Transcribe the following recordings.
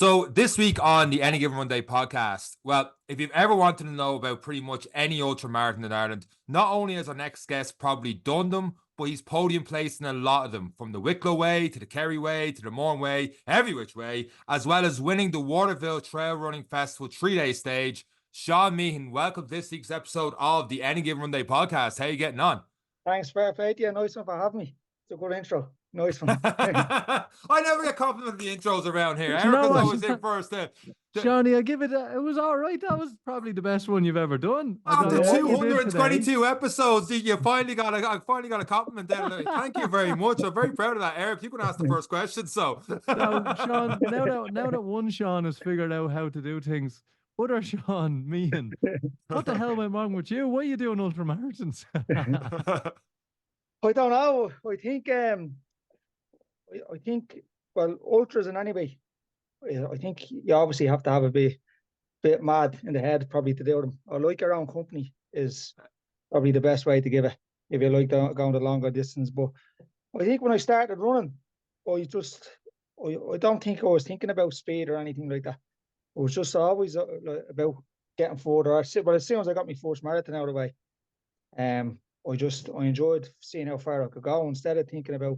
So this week on the Any Given Runday podcast, well, if you've ever wanted to know about pretty much any ultra marathon in Ireland, not only has our next guest probably done them, but he's podium placed in a lot of them, from the Wicklow Way to the Kerry Way to the Mourne Way, every which way, as well as winning the Waterville Trail Running Festival 3-day stage. Sean Meehan, welcome to this week's episode of the Any Given Runday podcast. How are you getting on? Thanks, perfect. Yeah, nice one for having me. It's a good intro. Nice one. I never get complimented the intros around here. Do you know Erica's what? always in first. Shawnee, I give it. It was all right. That was probably the best one you've ever done. After I don't know what you did 222 episodes, you finally got a compliment there. Thank you very much. I'm very proud of that, Eric. You can ask the first question. So, Sean, now that one Sean has figured out how to do things, other Sean Meehan, what the hell went wrong with you? What are you doing ultramarathons? I don't know. I think, well, ultras in any way, I think you obviously have to have a bit mad in the head probably to do them. I like your own company is probably the best way to give it if you like going the longer distance. But I think when I started running, I don't think I was thinking about speed or anything like that. It was just always about getting further. But as soon as I got my first marathon out of the way, I enjoyed seeing how far I could go instead of thinking about,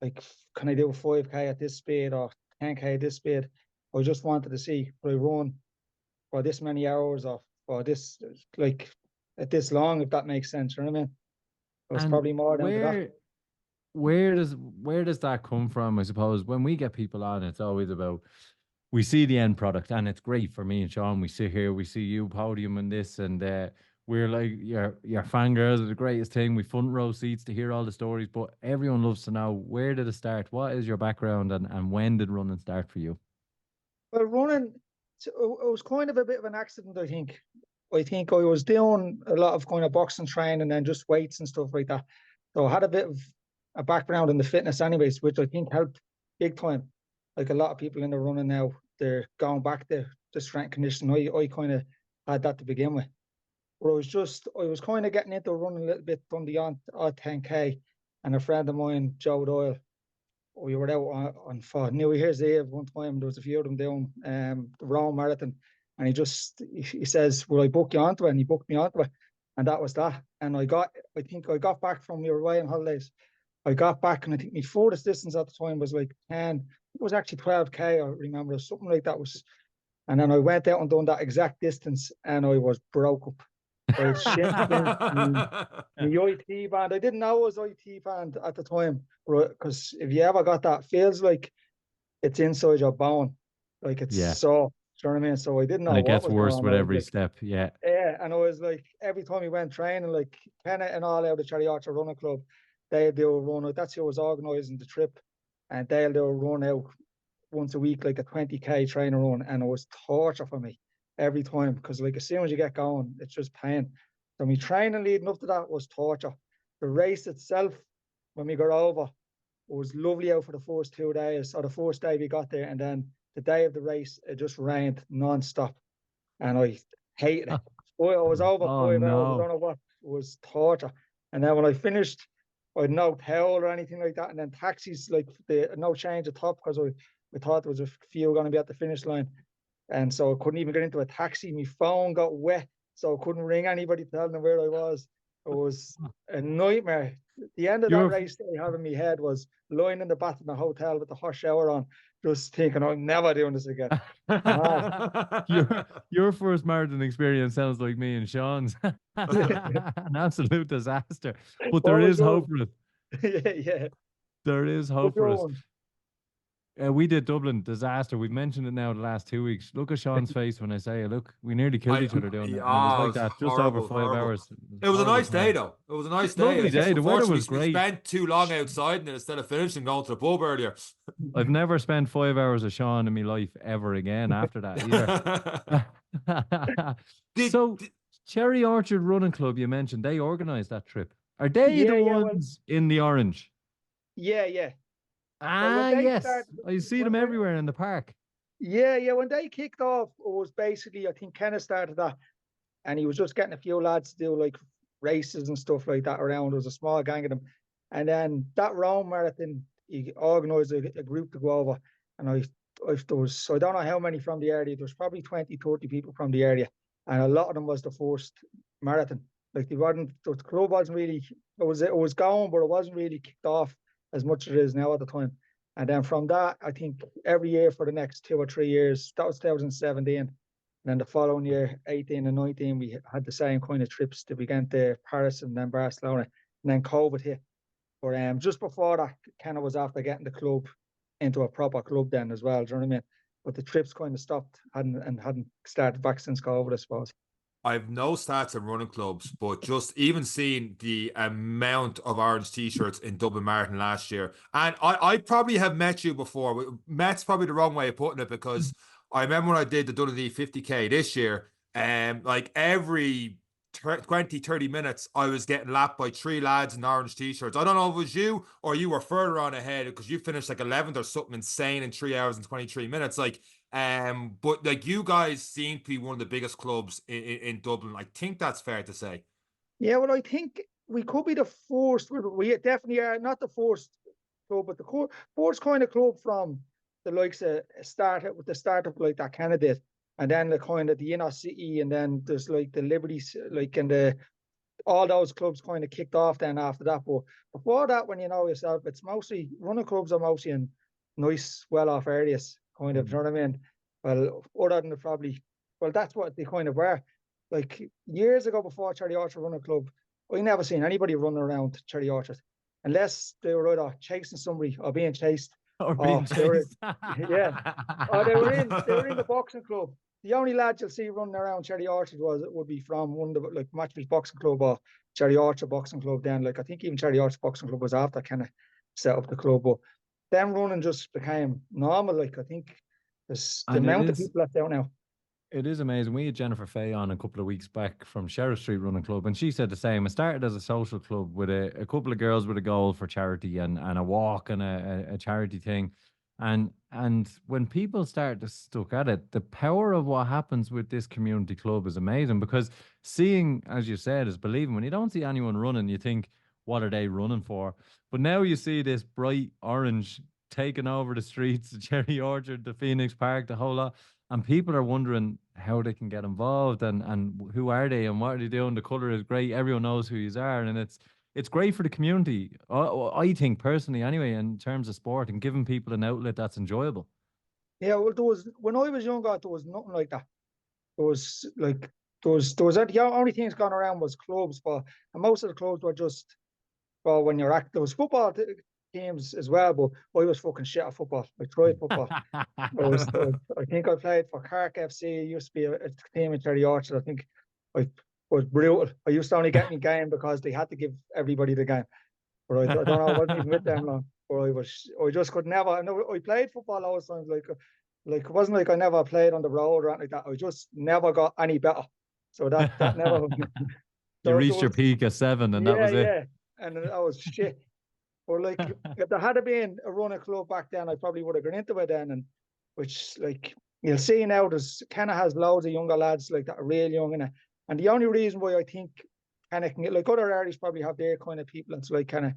like, can I do a 5K at this speed or 10K at this speed? I just wanted to see, could I run for this many hours or for this, like, at this long, if that makes sense. You know what I mean? It was probably more down to that. Where does that come from? I suppose when we get people on, it's always about, we see the end product, and it's great for me and Sean. We sit here, we see you podium and this, and we're like, your fangirls are the greatest thing. We front row seats to hear all the stories, but everyone loves to know, where did it start? What is your background, and when did running start for you? Well, running, it was kind of a bit of an accident, I think. I think I was doing a lot of kind of boxing training and just weights and stuff like that. So I had a bit of a background in the fitness anyways, which I think helped big time. Like a lot of people in the running now, they're going back to strength conditioning. I kind of had that to begin with. But I was kind of getting into running a little bit from the odd 10K, and a friend of mine, Joe Doyle, we were out on for New Year's Eve one time. There was a few of them doing the Rome Marathon, and he says, "Will I book you onto it?" And he booked me onto it, and that was that. And I think I got back from, we were away on holidays. I got back, and I think my furthest distance at the time was like 10. It was actually 12K. I remember something like that was. And then I went out and done that exact distance, and I was broke up. I had the IT band. I didn't know it was IT band at the time, because if you ever got that, feels like it's inside your bone, like it's so. Do you know what I mean? So I didn't know. And it gets worse with every step. Yeah. Yeah, and I was like, every time we went training, like Kenneth and all out of the UltraRunner Club, they'll do a run. That's who was organising the trip, and they'll do a run out once a week, like a 20K training run, and it was torture for me every time, because like as soon as you get going, it's just pain. So my training leading up to that was torture. The race itself, when we got over, it was lovely out for the first 2 days, or the first day we got there, and then the day of the race, it just rained non-stop, and I hated it. Boy, I was over 5 hours. I don't know what, it was torture. And then when I finished, I had no towel or anything like that, and then taxis, like no change at top, because we thought there was a few going to be at the finish line. And so I couldn't even get into a taxi. My phone got wet, so I couldn't ring anybody telling them where I was. It was a nightmare. The end of that race that I have in my head was lying in the bathroom of the hotel with the hot shower on, just thinking, I'm never doing this again. Your first marathon experience sounds like me and Sean's. An absolute disaster. But there is hope for it. Yeah. There is hope for us. We did Dublin, disaster. We've mentioned it now the last 2 weeks. Look at Sean's face when I say it. Look, we nearly killed each other doing it. It was like that, just horrible, over 5 hours. It was a nice day, though. It was a nice day. Lovely day. The weather was great. We spent too long outside, and instead of finishing, going to the pub earlier. I've never spent 5 hours with Sean in my life ever again after that either. So, Cherry Orchard Running Club, you mentioned, they organised that trip. Are they the ones in the orange? Yeah. Yes. I see them everywhere in the park. Yeah. When they kicked off, it was basically, I think Kenneth started that, and he was just getting a few lads to do like races and stuff like that around. There was a small gang of them. And then that Rome Marathon, he organised a group to go over, and if there was, I don't know how many from the area, there's probably 20, 30 people from the area. And a lot of them was the first marathon. Like the club wasn't really, it was going, but it wasn't really kicked off as much as it is now at the time. And then from that, I think every year for the next 2 or 3 years, that was 2017. And then the following year, 18 and 19, we had the same kind of trips to begin to Paris and then Barcelona. And then COVID hit. But just before that, kind of was after getting the club into a proper club then as well. Do you know what I mean? But the trips kind of stopped hadn't started back since COVID, I suppose. I've no stats in running clubs, but just even seeing the amount of orange t-shirts in Dublin Marathon last year, and I probably have met you before. Met's probably the wrong way of putting it, because I remember when I did the Dundee 50k this year, like every 20, 30 minutes, I was getting lapped by 3 lads in orange t-shirts. I don't know if it was you or you were further on ahead, because you finished like 11th or something insane in 3 hours and 23 minutes. Like, but like you guys seem to be one of the biggest clubs in Dublin. I think that's fair to say. Yeah, well, I think we could be the first. We definitely are not the first club, but the first kind of club from the likes of startup like that candidate, and then the kind of the inner city, and then there's like the Liberties, like, and all those clubs kind of kicked off then after that. But before that, when you know yourself, it's mostly running clubs are mostly in nice, well-off areas, kind of. You know what I mean? Well, other than that's what they kind of were. Like years ago, before Cherry Orchard Running Club, I never seen anybody running around Cherry Orchard unless they were either chasing somebody or being chased. Or being chased. Yeah. Or they were in the boxing club. The only lads you'll see running around Cherry Orchard would be from one of the like Matchfield Boxing Club or Cherry Orchard Boxing Club. Then, like, I think even Cherry Orchard Boxing Club was after kind of set up the club. But then running just became normal. Like, I think there's the amount of people that's out now. It is amazing. We had Jennifer Fay on a couple of weeks back from Sheriff Street Running Club, and she said the same. It started as a social club with a couple of girls with a goal for charity and a walk and a charity thing. And when people start to stuck at it, the power of what happens with this community club is amazing, because seeing, as you said, is believing. When you don't see anyone running, you think, what are they running for? But now you see this bright orange taking over the streets, the Cherry Orchard, the Phoenix Park, the whole lot. And people are wondering how they can get involved and who are they and what are they doing. The colour is great. Everyone knows who you are. And it's great for the community. I think personally anyway, in terms of sport and giving people an outlet that's enjoyable. Yeah, well, when I was younger, there was nothing like that. There was the only things going around was clubs, and most of the clubs were just for when you're active. There was football teams as well, but I was fucking shit at football. I tried football. I think I played for Cork FC. It used to be a team in Cherry Orchard. I think I was brutal. I used to only get me game because they had to give everybody the game. But I don't know, I wasn't even with them long. But I just could never. I played football all the time. Like it wasn't like I never played on the road or anything like that. I just never got any better. So that never. You reached your peak at 7, and that was it. Yeah, and that was shit. Or like if there had been a running club back then, I probably would have gone into it then. And which, like, you'll see now, there's kind of has loads of younger lads like that are real young in it. And the only reason why I think kind of can get, like, other areas probably have their kind of people and so, like, kind of,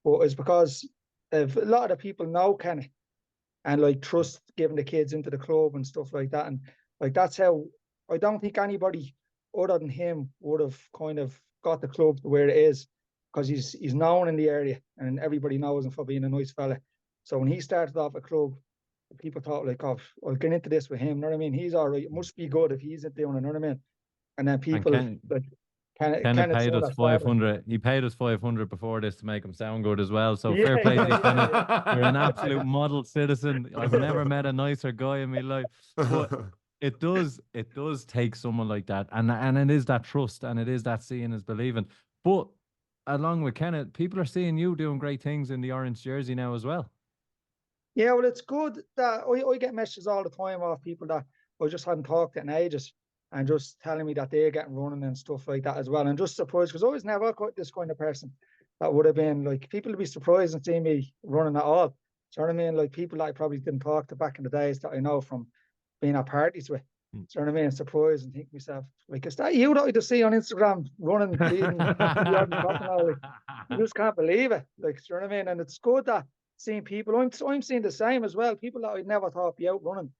but is because of a lot of the people know kind of and like trust giving the kids into the club and stuff like that. And like that's how I don't think anybody other than him would have kind of got the club to where it is, because he's known in the area and everybody knows him for being a nice fella. So when he started off a club, people thought like, oh, I'll get into this with him. You know what I mean? He's all right. It must be good if he's doing it. You know what I mean? And then people Kenneth paid us 500. He paid us 500 before this to make him sound good as well. So fair play to you, Kenneth. You're an absolute model citizen. I've never met a nicer guy in my life. But it does take someone like that, and it is that trust, and it is that seeing is believing. But along with Kenneth, people are seeing you doing great things in the orange jersey now as well. Yeah, well, it's good that I get messages all the time off people that I just hadn't talked to in ages, and just telling me that they're getting running and stuff like that as well. And just surprised, because I was never quite this kind of person that would have been like, people would be surprised and see me running at all. Do you know what I mean? Like people that I probably didn't talk to back in the days that I know from being at parties with. Do you know what I mean? Surprised and think to myself, like, is that you that I just see on Instagram running? You just can't believe it. Like, do you know what I mean? And it's good that seeing people. I'm seeing the same as well. People that I never thought be out running.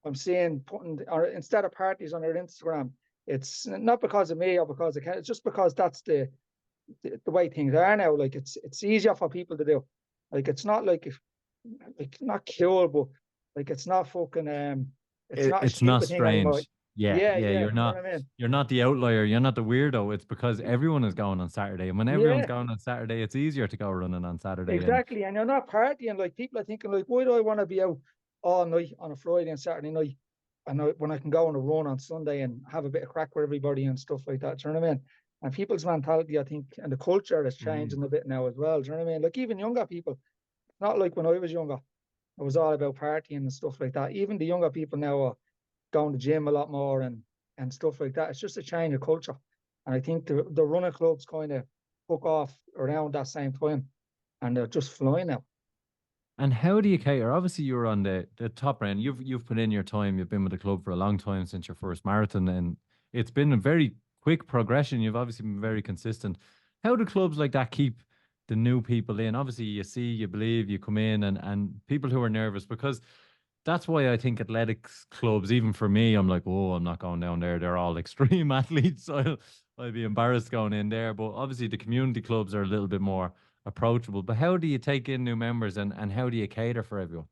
I'm seeing putting, or instead of parties on their Instagram. It's not because of me or because of Ken, it's just because that's the way things are now. Like it's easier for people to do. Like it's not like not cool, but like it's not fucking it's not a It's not stupid thing anymore. strange. Yeah, Yeah, yeah, yeah. you're You know not what I mean? you're not the outlier, you're not the weirdo. It's because everyone is going on Saturday. And when everyone's Yeah, going on Saturday, it's easier to go running on Saturday. And exactly. And you're not partying. Like people are thinking, like, why do I want to be out all night on a Friday and Saturday night, and when I can go on a run on Sunday and have a bit of crack with everybody and stuff like that? Do you know what I mean? And people's mentality, I think, and the culture is changing a bit now as well. Do you know what I mean? Like even younger people, not like when I was younger, it was all about partying and stuff like that. Even the younger people now are going to gym a lot more and stuff like that. It's just a change of culture. And I think the running clubs kind of took off around that same time, and they're just flying now. and how do you cater? Obviously, you're on the top end. You've put in your time. You've been with the club for a long time since your first marathon, and it's been a very quick progression. You've obviously been very consistent. How do clubs like that keep the new people in? Obviously, you see, you believe, you come in, and people who are nervous, because that's why I think athletics clubs, even for me, I'm like, oh, I'm not going down there. They're all extreme athletes. So I'd be embarrassed going in there. But obviously, the community clubs are a little bit more approachable. But how do you take in new members, and how do you cater for everyone?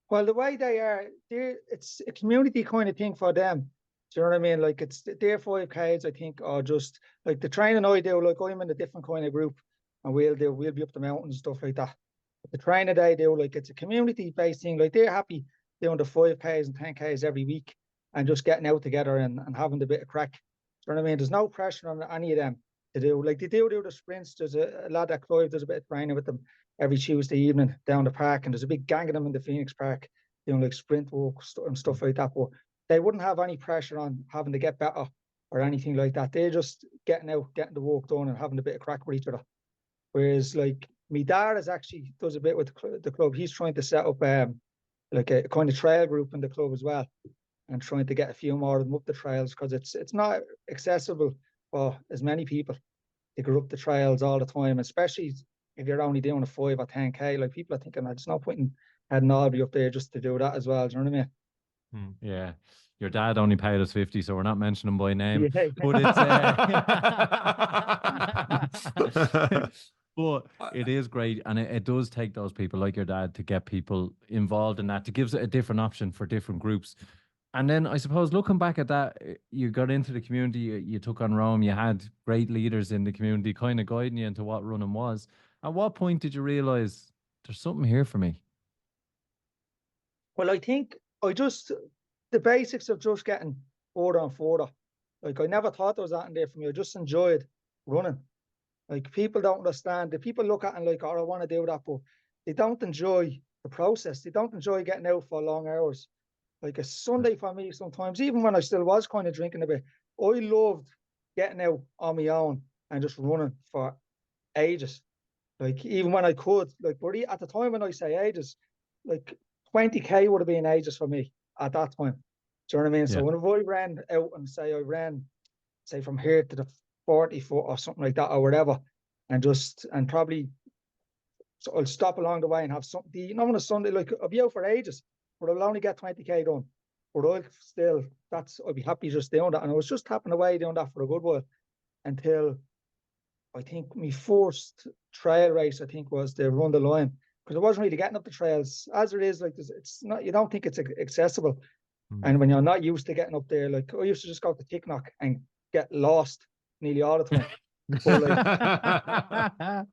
Well, the way they are, it's a community kind of thing for them. Do you know what I mean? Like it's their 5Ks, I think, are just like the training I do. Like I'm in a different kind of group, and we'll be up the mountains and stuff like that. But the training they do, like it's a community based thing. Like they're happy doing the 5Ks and 10Ks every week and just getting out together and having a bit of crack. Do you know what I mean? There's no pressure on any of them to do. Like they do the sprints. There's a lad that Clive does a bit of training with them every Tuesday evening down the park, and there's a big gang of them in the Phoenix Park doing like sprint walks and stuff like that. But they wouldn't have any pressure on having to get better or anything like that. They're just getting out, getting the walk done, and having a bit of crack with each other. Whereas like my dad is actually does a bit with the club. He's trying to set up like a kind of trail group in the club as well, and trying to get a few more of them up the trails, because it's not accessible for as many people to go up the trails all the time, especially if you're only doing a 5 or 10K. Like people are thinking, there's no point in heading all the way up there just to do that as well. Do you know what I mean? Yeah. Your dad only paid us 50, so we're not mentioning him by name. Yeah. But it's but it is great, and it does take those people like your dad to get people involved in that, to give it a different option for different groups. And then I suppose looking back at that, you got into the community, you took on Rome, you had great leaders in the community kind of guiding you into what running was. At what point did you realize there's something here for me? Well, I think the basics of just getting further and further. Like I never thought there was that in there for me. I just enjoyed running. Like people don't understand. The people look at it and like, oh, I want to do that, but they don't enjoy the process. They don't enjoy getting out for long hours. Like a Sunday for me sometimes, even when I still was kind of drinking a bit, I loved getting out on my own and just running for ages. Like even when I could, like, but at the time when I say ages, like 20K would have been ages for me at that time. Do you know what I mean? Yeah. So when I ran out and say I ran, say from here to the 40 foot or something like that or whatever, and probably so I'll stop along the way and have something. You know, on a Sunday, like I'll be out for ages, but I'll only get 20K done. But I'll be happy just doing that. And I was just tapping away doing that for a good while until I think my first trail race, I think, was the Run the Line, because I wasn't really getting up the trails as it is. Like it's not, you don't think it's accessible. And when you're not used to getting up there, like I used to just go to Ticknock and get lost nearly all the time. But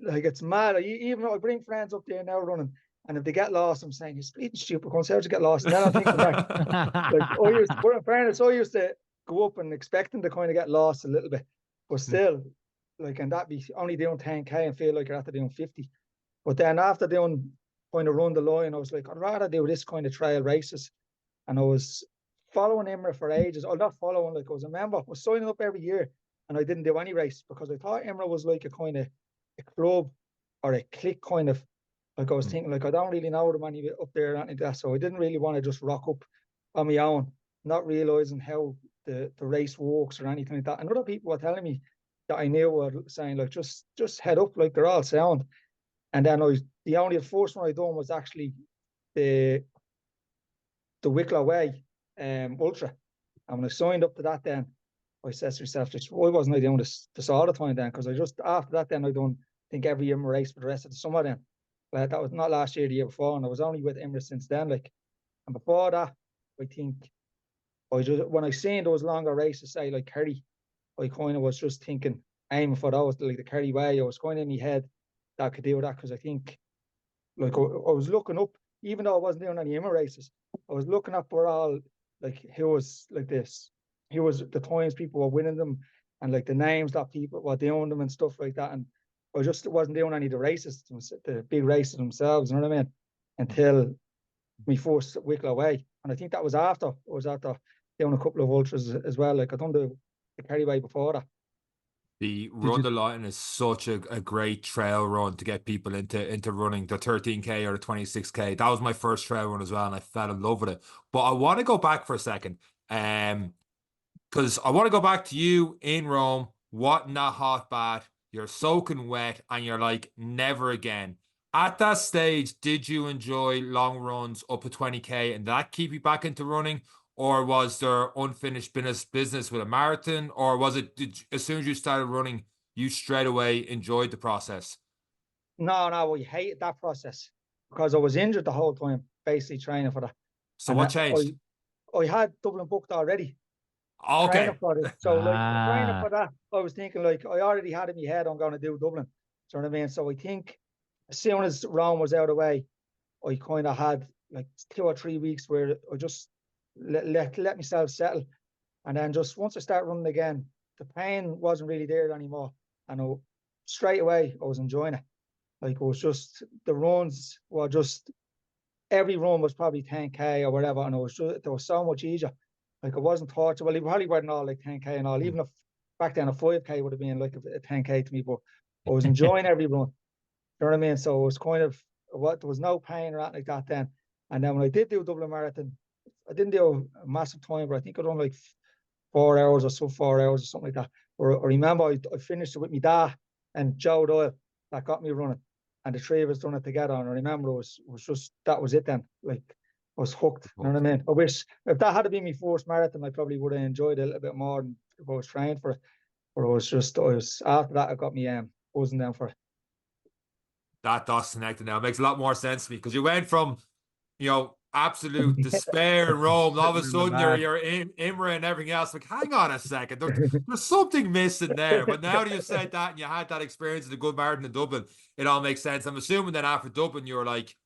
like it's mad. Even though I bring friends up there now running, and if they get lost, I'm saying, you're bleeding stupid, how to get lost? And then I'm thinking back, like but in fairness, I used to go up and expecting to kind of get lost a little bit, but still, like, and that be only doing 10K and feel like you're after doing 50. But then after doing kind of Run the Line, I was like, I'd rather do this kind of trail races. And I was following IMRA for ages. Or not following, like I was a member. I was signing up every year, and I didn't do any race because I thought IMRA was like a kind of a club or a clique kind of. Like I was thinking, like I don't really know the money up there or anything like that, so I didn't really want to just rock up on my own, not realizing how the race works or anything like that. And other people were telling me that I knew were saying, like, just head up, like they're all sound. And then the first one I done was actually the Wicklow Way Ultra. And when I signed up to that, then I said to myself, just why wasn't I doing this all the time then? Because I just, after that, then I done, I think every Imra race for the rest of the summer then. That was not last year, the year before, and I was only with Imra since then. Like, and before that, I think when I seen those longer races, say like Kerry, I kind of was just thinking, aiming for those, like the Kerry Way. I was kind of in my head that I could do that, because I think, like, I was looking up, even though I wasn't doing any Imra races, I was looking up for all, like, who was like this, who was the times people were winning them, and like the names that people were doing them and stuff like that. And I just wasn't doing any of the races, the big races themselves, you know what I mean? Until my first Wicklow Way. And I think that was after doing a couple of ultras as well. Like, I done the Kerry Way before that. The Run the Line is such a great trail run to get people into running, the 13K or the 26K. That was my first trail run as well, and I fell in love with it. But I want to go back for a second, because I want to go back to you in Rome, watching that hot bath. You're soaking wet, and you're like, never again. At that stage, did you enjoy long runs up to 20K, and that keep you back into running? Or was there unfinished business with a marathon? Or was it, as soon as you started running, you straight away enjoyed the process? No, we hated that process, because I was injured the whole time, basically training for that. So what changed? I had Dublin booked already, Okay. training for it. So like training for that, I was thinking, like, I already had in my head I'm going to do Dublin. Do you know what I mean? So I think as soon as Rome was out of the way, I kind of had like 2 or 3 weeks where I just let myself settle. And then just once I start running again, the pain wasn't really there anymore. And straight away, I was enjoying it. Like, it was just, the runs were just, every run was probably 10K or whatever. And it was so much easier. Like, it wasn't torture. Well, it probably weren't all like 10K and all. Even if back then a 5K would have been like a 10K to me, but I was enjoying every run. You know what I mean? So it was kind of, there was no pain or anything like that then. And then when I did do Dublin Marathon, I didn't do a massive time, but I think I done like 4 hours or 4 hours or something like that. Or I remember I finished it with my dad and Joe Doyle that got me running, and the three of us done it together. And I remember it was just, that was it then. Like, I was hooked. You know what I mean? I wish if that had been my first marathon, I probably would have enjoyed it a little bit more than if I was trained for it. But I was after that, I got me buzzing down for it. That does connect now. It makes a lot more sense to me, because you went from, absolute despair in Rome. All of a sudden, you're in Imra and everything else. Like, hang on a second, there's something missing there. But now that you said that and you had that experience of the good marathon in Dublin, it all makes sense. I'm assuming that after Dublin, you were like,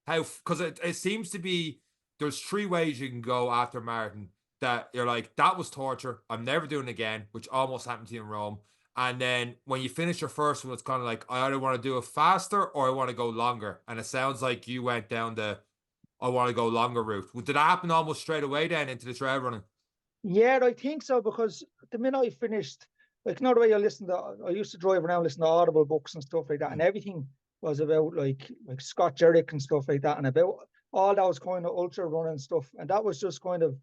because it seems to be there's 3 ways you can go after a marathon. That you're like, that was torture, I'm never doing it again, which almost happened to you in Rome. And then when you finish your first one, it's kind of like, I either want to do it faster or I want to go longer. And it sounds like you went down the I want to go longer route. Did that happen almost straight away then into the trail running? Yeah, I think so, because the minute I finished, like, the way I used to drive around listening to Audible books and stuff like that, and everything was about like Scott Jurek and stuff like that, and about all those kind of ultra running stuff. And that was just kind of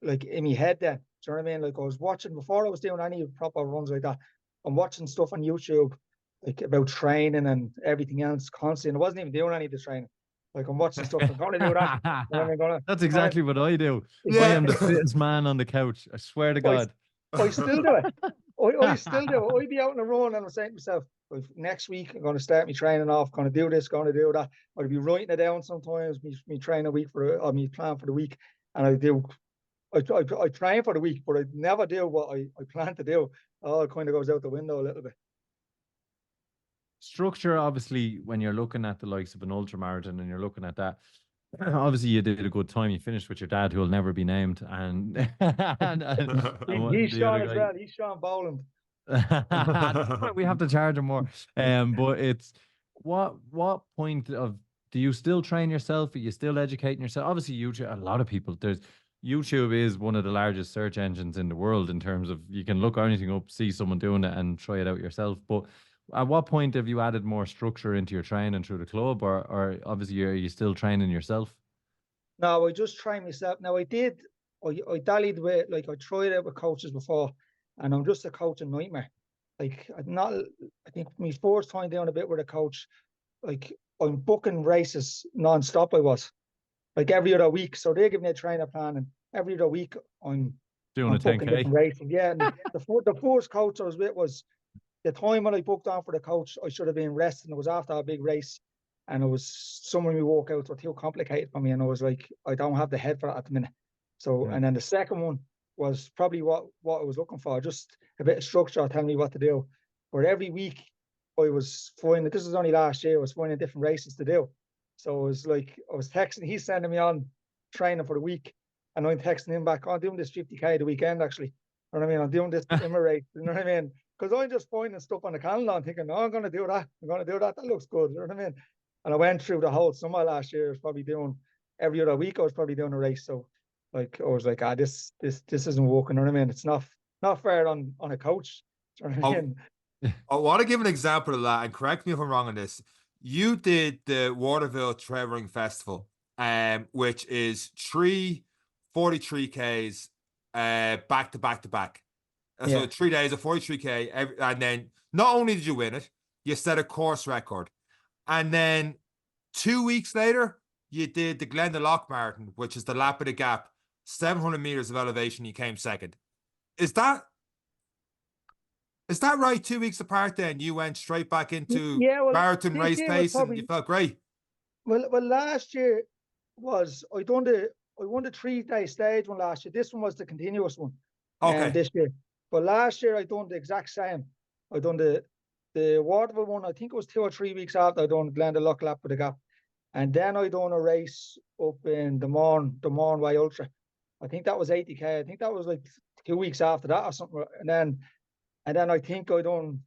like in my head then. Do you know what I mean? Like, I was watching, before I was doing any proper runs like that, I'm watching stuff on YouTube, like about training and everything else constantly. And I wasn't even doing any of the training. Like, I'm watching stuff, I'm going to do that. That's exactly what I do. Yeah. I am the fittest man on the couch. I swear to God. I still do it. I still do it. I'd be out on a run and I'm saying to myself, next week I'm going to start my training off, going to do this, going to do that. I'd be writing it down sometimes, me training week or me plan for the week. And I train for the week, but I never do what I plan to do. All kind of goes out the window a little bit. Structure, obviously, when you're looking at the likes of an ultramarathon and you're looking at that, obviously you did a good time. You finished with your dad, who will never be named, and he's Sean as well. He's Sean Boland. We have to charge him more. But it's what point of, do you still train yourself? Are you still educating yourself? Obviously, YouTube. A lot of people. YouTube is one of the largest search engines in the world in terms of, you can look anything up, see someone doing it, and try it out yourself. But at what point have you added more structure into your training through the club, or obviously are you still training yourself? No, I just train myself. Now I dallied with, like, I tried out with coaches before, and I'm just a coaching nightmare. Like, I think my first time doing a bit with a coach, like I'm booking races non-stop. I was like every other week. So they give me a trainer plan, and every other week I'm Doing a booking 10K. different races. Yeah, and the first coach I was with was the time when I booked on for the coach. I should have been resting. It was after a big race, and it was some of my workouts were too complicated for me, and I was like, I don't have the head for that at the minute. So, and then the second one was probably what I was looking for, just a bit of structure, telling me what to do. But every week I was finding, this was only last year, I was finding different races to do. So it was like, I was texting, he's sending me on training for the week, and I'm texting him back, oh, I'm doing this 50K the weekend, actually. You know what I mean? I'm doing this IMA race, you know what I mean? Because I'm just finding stuff on the calendar and thinking, no, I'm going to do that. I'm going to do that. That looks good. You know what I mean? And I went through the whole summer last year. I was probably doing every other week. I was probably doing a race. So like, I was like, this isn't working. You know what I mean? It's not fair on a coach. You know what I mean? I want to give an example of that, and correct me if I'm wrong on this. You did the Waterville Festival, which is 43Ks back to back to back. So 3 days of 43K, and then not only did you win it, you set a course record. And then 2 weeks later, you did the Glendalough Marathon, which is the lap of the gap, 700 meters of elevation. You came second. Is that right? 2 weeks apart, then you went straight back into marathon race pace, and you felt great. Well, last year was I won the 3-day stage one last year. This one was the continuous one. Okay. This year. But last year I done the exact same. I done the Waterville one. I think it was 2 or 3 weeks after I done Glendalough lap with the gap, and then I done a race up in the Mourne Way Ultra. I think that was 80K. I think that was like 2 weeks after that or something. And then I think I don't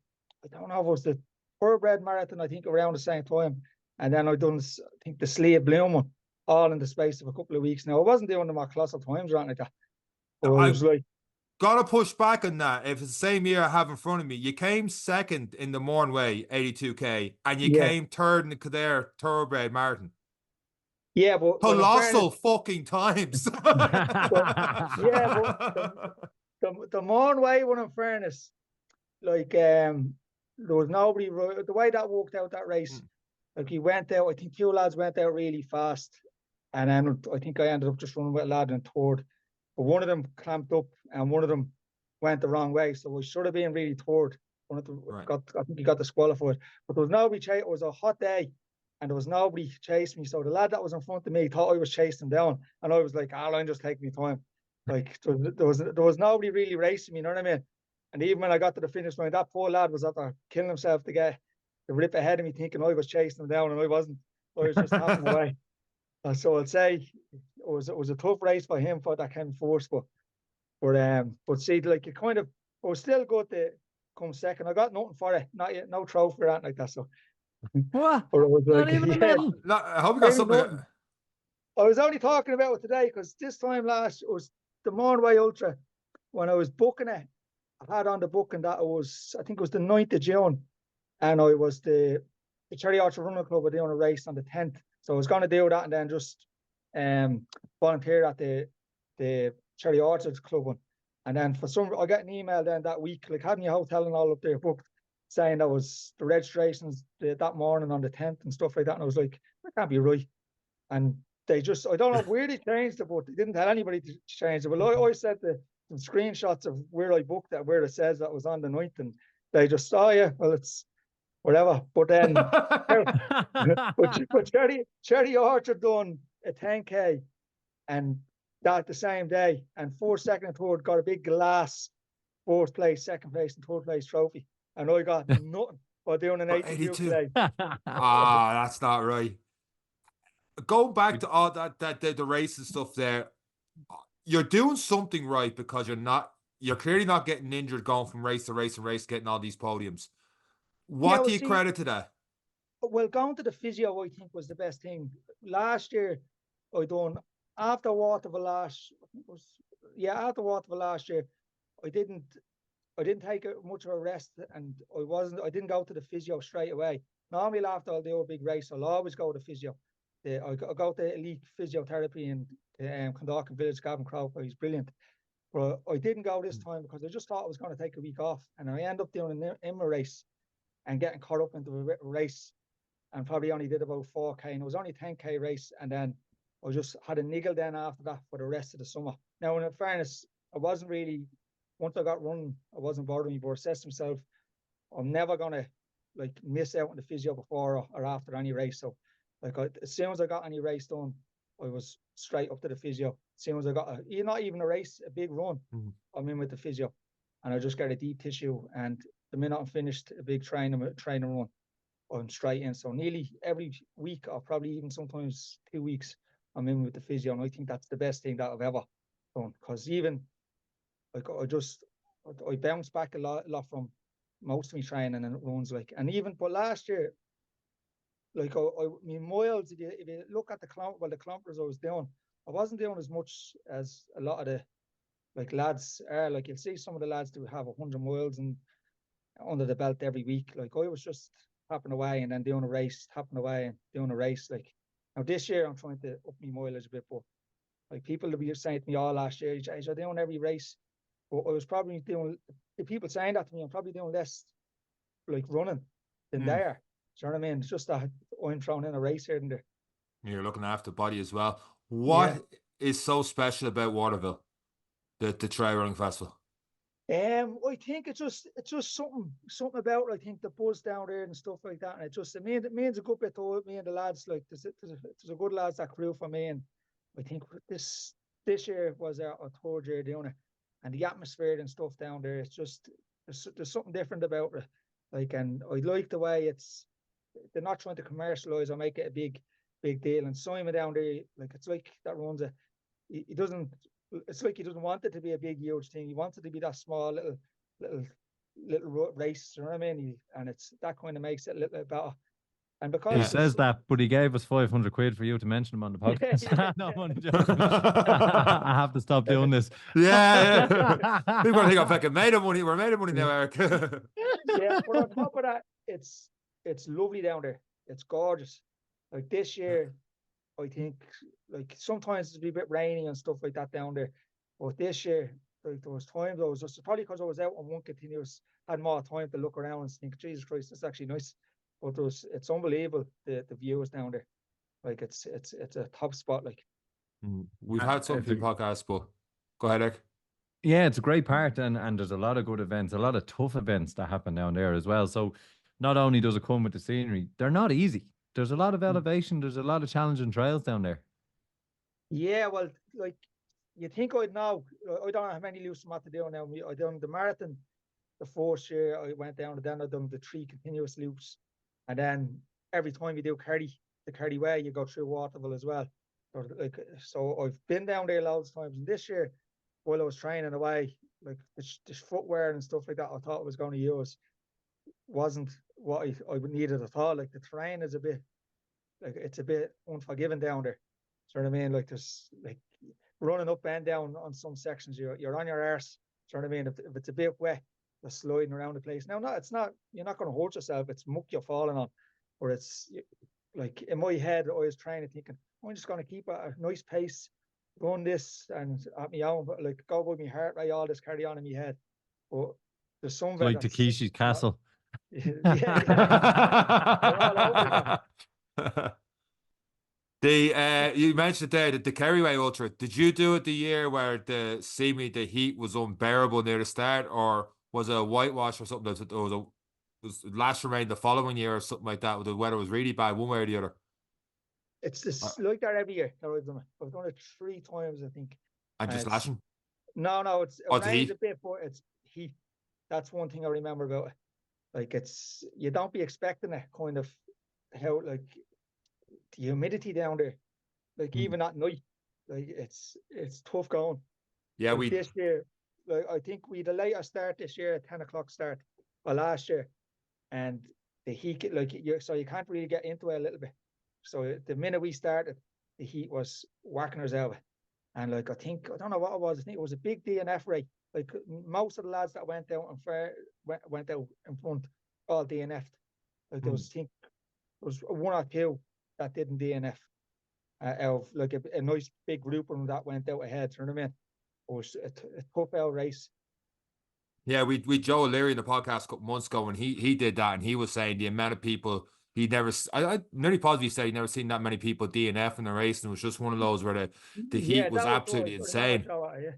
know if it was the Thoroughbred Marathon. I think around the same time. And then I done I think the Slave Bloom one, all in the space of a couple of weeks. Now I wasn't doing them at colossal times or anything like that. But I was like, gotta push back on that. If it's the same year I have in front of me, you came second in the Mourne Way 82K, and you came third in the Kildare Thoroughbred Marathon. Yeah, but colossal fucking times. but the Mourne Way one, in fairness, like there was nobody. The way that worked out that race, like he went out. I think 2 lads went out really fast, and then I think I ended up just running with a lad in third. But one of them clamped up, and one of them went the wrong way. So we should have been really third. I think he got disqualified. But there was nobody chasing. It was a hot day, and there was nobody chasing me. So the lad that was in front of me thought I was chasing him down, and I was like, I'm just taking my time. Like there was nobody really racing me. You know what I mean? And even when I got to the finish line, that poor lad was out there killing himself to rip ahead of me, thinking I was chasing him down, and I wasn't. I was just hopping away. So I'd say it was a tough race for him for that kind of force, but see, like it kind of, I was still good to come second. I got nothing for it, not yet, no trophy or anything like that. So what? But it was like, Not even a medal? I hope you got something. I was only talking about it today because this time last, it was the Mourne Way Ultra. When I was booking it, I had on the booking that it was, I think it was the 9th of June, and I was the Kerry UltraRunner Club were doing a race on the 10th. So I was going to do that and then just volunteer at the Kerry Orchards Club one. And then I got an email then that week, like having your hotel and all up there booked, saying that was the registrations that morning on the 10th and stuff like that. And I was like, that can't be right. And they just, I don't know where they changed it, but they didn't tell anybody to change it. But I always sent some screenshots of where I booked it, where it says that was on the 9th, and they just, well, it's whatever. But then, but Cherry Orchard done a 10K, and that the same day, and 4th, 2nd, and 3rd got a big glass 4th place, 2nd place, and 3rd place trophy, and I got nothing for doing an 82 play. That's not right. Going back to all that the race and stuff there, you're doing something right because you're clearly not getting injured going from race to race and race, getting all these podiums. What do you credit to that? Well, going to the physio, I think, was the best thing. Last year, I done after Waterville last year, I didn't take much of a rest, and I didn't go to the physio straight away. Normally, after I'll do a big race, I'll always go to physio. I go to elite physiotherapy in Clondalkin Village. Gavin Crawford, he's brilliant. But I didn't go this time because I just thought I was going to take a week off, and I ended up doing an IMA race and getting caught up into a race. and probably only did about 4K, and it was only a 10K race, and then I just had a niggle then after that for the rest of the summer. Now, in fairness, I wasn't really, once I got running, I wasn't bothering me, but I assessed myself, I'm never gonna like miss out on the physio before or after any race. So like as soon as I got any race done, I was straight up to the physio. As soon as I got not even a race, a big run, I'm in with the physio, and I just got a deep tissue. And the minute I'm finished a big training run, I'm straight in. So nearly every week, or probably even sometimes 2 weeks, I'm in with the physio, and I think that's the best thing that I've ever done. Because even like I bounce back a lot from most of my training and runs, like, and even but last year, like my miles, if you look at the kilometers I was doing, I wasn't doing as much as a lot of the like lads are. Like you'll see some of the lads do have 100 miles and under the belt every week. Like I was just tapping away and then doing a race, tapping away and doing a race. Like now this year I'm trying to up my mileage a bit, but like people will be saying to me all last year, you're doing every race. But I was probably doing, the people saying that to me, I'm probably doing less like running than they are. Do you know what I mean? It's just that I'm thrown in a race here and there. You're looking after the body as well. What is so special about Waterville, the trail running festival? I think it's just something about, I think, the buzz down there and stuff like that, and it means a good bit to me and the lads. Like there's a good lads that crew for me, and I think this year was our third year doing it, and the atmosphere and stuff down there, it's just there's something different about it. Like, and I like the way they're not trying to commercialize or make it a big deal. And Simon down there, like it's like that runs it. He doesn't. It's like he doesn't want it to be a big, huge thing. He wants it to be that small, little race. You know what I mean? And it's that kind of makes it a little bit better. And because he says that, but he gave us 500 quid for you to mention him on the podcast. No, I'm only joking. I have to stop doing this. Yeah. People think I'm fucking made of money. We're made of money now, Eric. Yeah, but on top of that, it's lovely down there. It's gorgeous. Like this year, I think, like sometimes it'd be a bit rainy and stuff like that down there. But this year, like there was times I was just, probably because I was out on one continuous, had more time to look around and think, Jesus Christ, it's actually nice. But it's unbelievable, the views down there. Like it's a top spot. Like we've had some big podcasts, but go ahead, Eric. Yeah, it's a great part, and there's a lot of good events, a lot of tough events that happen down there as well. So not only does it come with the scenery, they're not easy. There's a lot of elevation. There's a lot of challenging trails down there. Yeah, well, like you think I'd know. I don't know how many loops I'm at to do now. I done the marathon the first year. I went down, and then I done the 3 continuous loops, and then every time you do the Kerry Way, you go through Waterville as well. So I've been down there loads of times. And this year, while I was training away, like the footwear and stuff like that, I thought I was going to use wasn't what I needed at all. Like the terrain is it's a bit unforgiving down there. Do you know what I mean? Like there's like running up and down on some sections, you're on your arse. Do you know what I mean? If it's a bit wet, you're sliding around the place. Now, it's not. You're not going to hurt yourself. It's muck you're falling on, or it's like in my head, I was trying to thinking, I'm just going to keep a nice pace, run this and at my own, but like go with my heart rate, all this carry on in my head. But there's some like Takeshi's Castle. You mentioned there that the Kerry Way Ultra. Did you do it the year where the heat was unbearable near the start, or was it a whitewash or something? Was last rain the following year or something like that? Where the weather was really bad, one way or the other. It's this like that every year. I've done it 3 times, I think. And just lashing? No, it rains a bit, but it's heat. That's one thing I remember about it. Like you don't be expecting it, kind of how like the humidity down there, like even at night, like it's tough going. Yeah, like this year, like I think we had a later start this year, at 10 o'clock start, or last year, and the heat, so you can't really get into it a little bit. So the minute we started, the heat was whacking us out. And like I don't know what it was. I think it was a big DNF rate. Like most of the lads that went out went out in front, all DNF'd. Like there was 1 or 2 that didn't DNF. Out of like a nice big group of them that went out ahead. You know what I mean? It was a tough out race. Yeah, we Joe O'Leary in the podcast a couple months ago, and he did that, and he was saying the amount of people he never, I nearly positively said he never seen that many people DNF in the race, and it was just one of those where the Yeah, heat was that was absolutely good. I remember insane. Joe, yeah.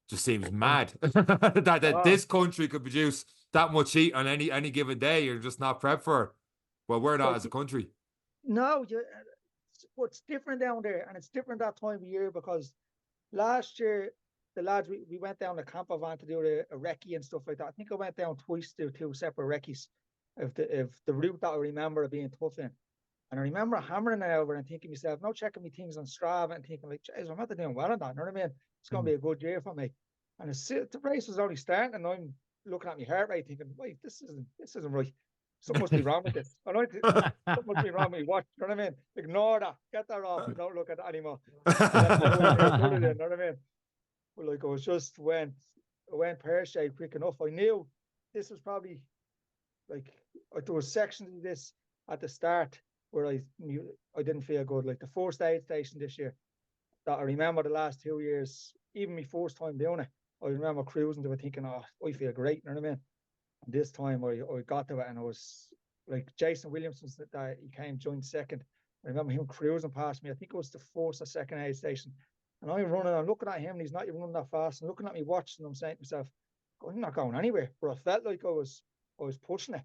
Just seems mad that Oh, this country could produce that much heat on any given day. You're just not prepped for it. Well, we're not like, as a country. no, what's different down there, and it's different that time of year because last year the lads we went down the camper van to do a recce and stuff like that. I think I went down twice to two separate recce's of the route that I remember being tough in. And I remember hammering it over and thinking to myself, no checking me things on Strava and thinking like, geez, I'm not doing well on that. You know what I mean? It's going to be a good year for me. And the race was only starting, and I'm looking at my heart rate, thinking, wait, this isn't right. Something must be wrong with this. Something must be wrong with me. What? You know what I mean? Ignore that. Get that off. And don't look at that anymore. You know what I mean? But like, I went pear-shaped quick enough. I knew this was probably like, there was sections of this at the start where I didn't feel good. Like the first aid station this year, that I remember the last 2 years, even my first time doing it, I remember cruising to it thinking, oh, I feel great, you know what I mean? And this time I got to it, and I was like, Jason Williamson, that he came joined second. I remember him cruising past me. I think it was the first or second aid station. And I'm running, I'm looking at him, and he's not even running that fast. And looking at me watching, I'm saying to myself, I'm not going anywhere. But I felt like I was pushing it.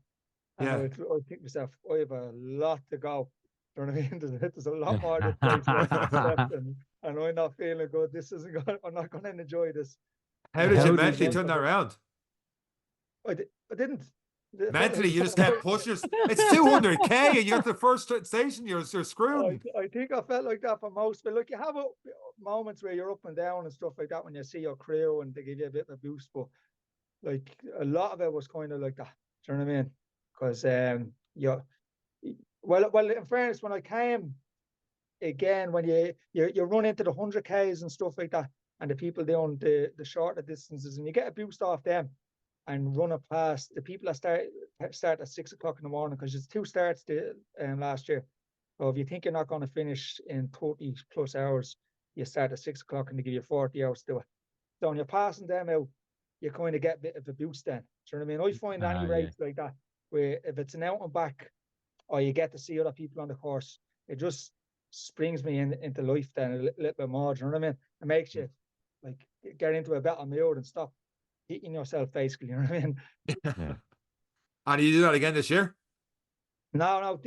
And I think to myself, I have a lot to go. You know what I mean? There's a lot more this place left, and I'm not feeling good. This isn't good. I'm not going to enjoy this. How did you mentally turn that around? I didn't. Mentally, you just kept pushing. It's 200k, and you're at the first station. You're screwed. I think I felt like that for most. But look, you have moments where you're up and down and stuff like that when you see your crew and they give you a bit of a boost. But like a lot of it was kind of like that. Do you know what I mean? Because well, in fairness, when I came again, when you run into the 100Ks and stuff like that, and the people doing the shorter distances, and you get a boost off them and run it past the people that start at 6 o'clock in the morning, because there's 2 starts last year. So if you think you're not going to finish in 30 plus hours, you start at 6 o'clock and they give you 40 hours to do it. So when you're passing them out, you kind of get a bit of a boost then. Do you know what I mean? I find any race like that, where if it's an out and back, or you get to see other people on the course, it just springs me into life then a little bit more. Do you know what I mean? It makes you like get into a better mood and stop hitting yourself, basically. You know what I mean? Yeah. And you do that again this year? No,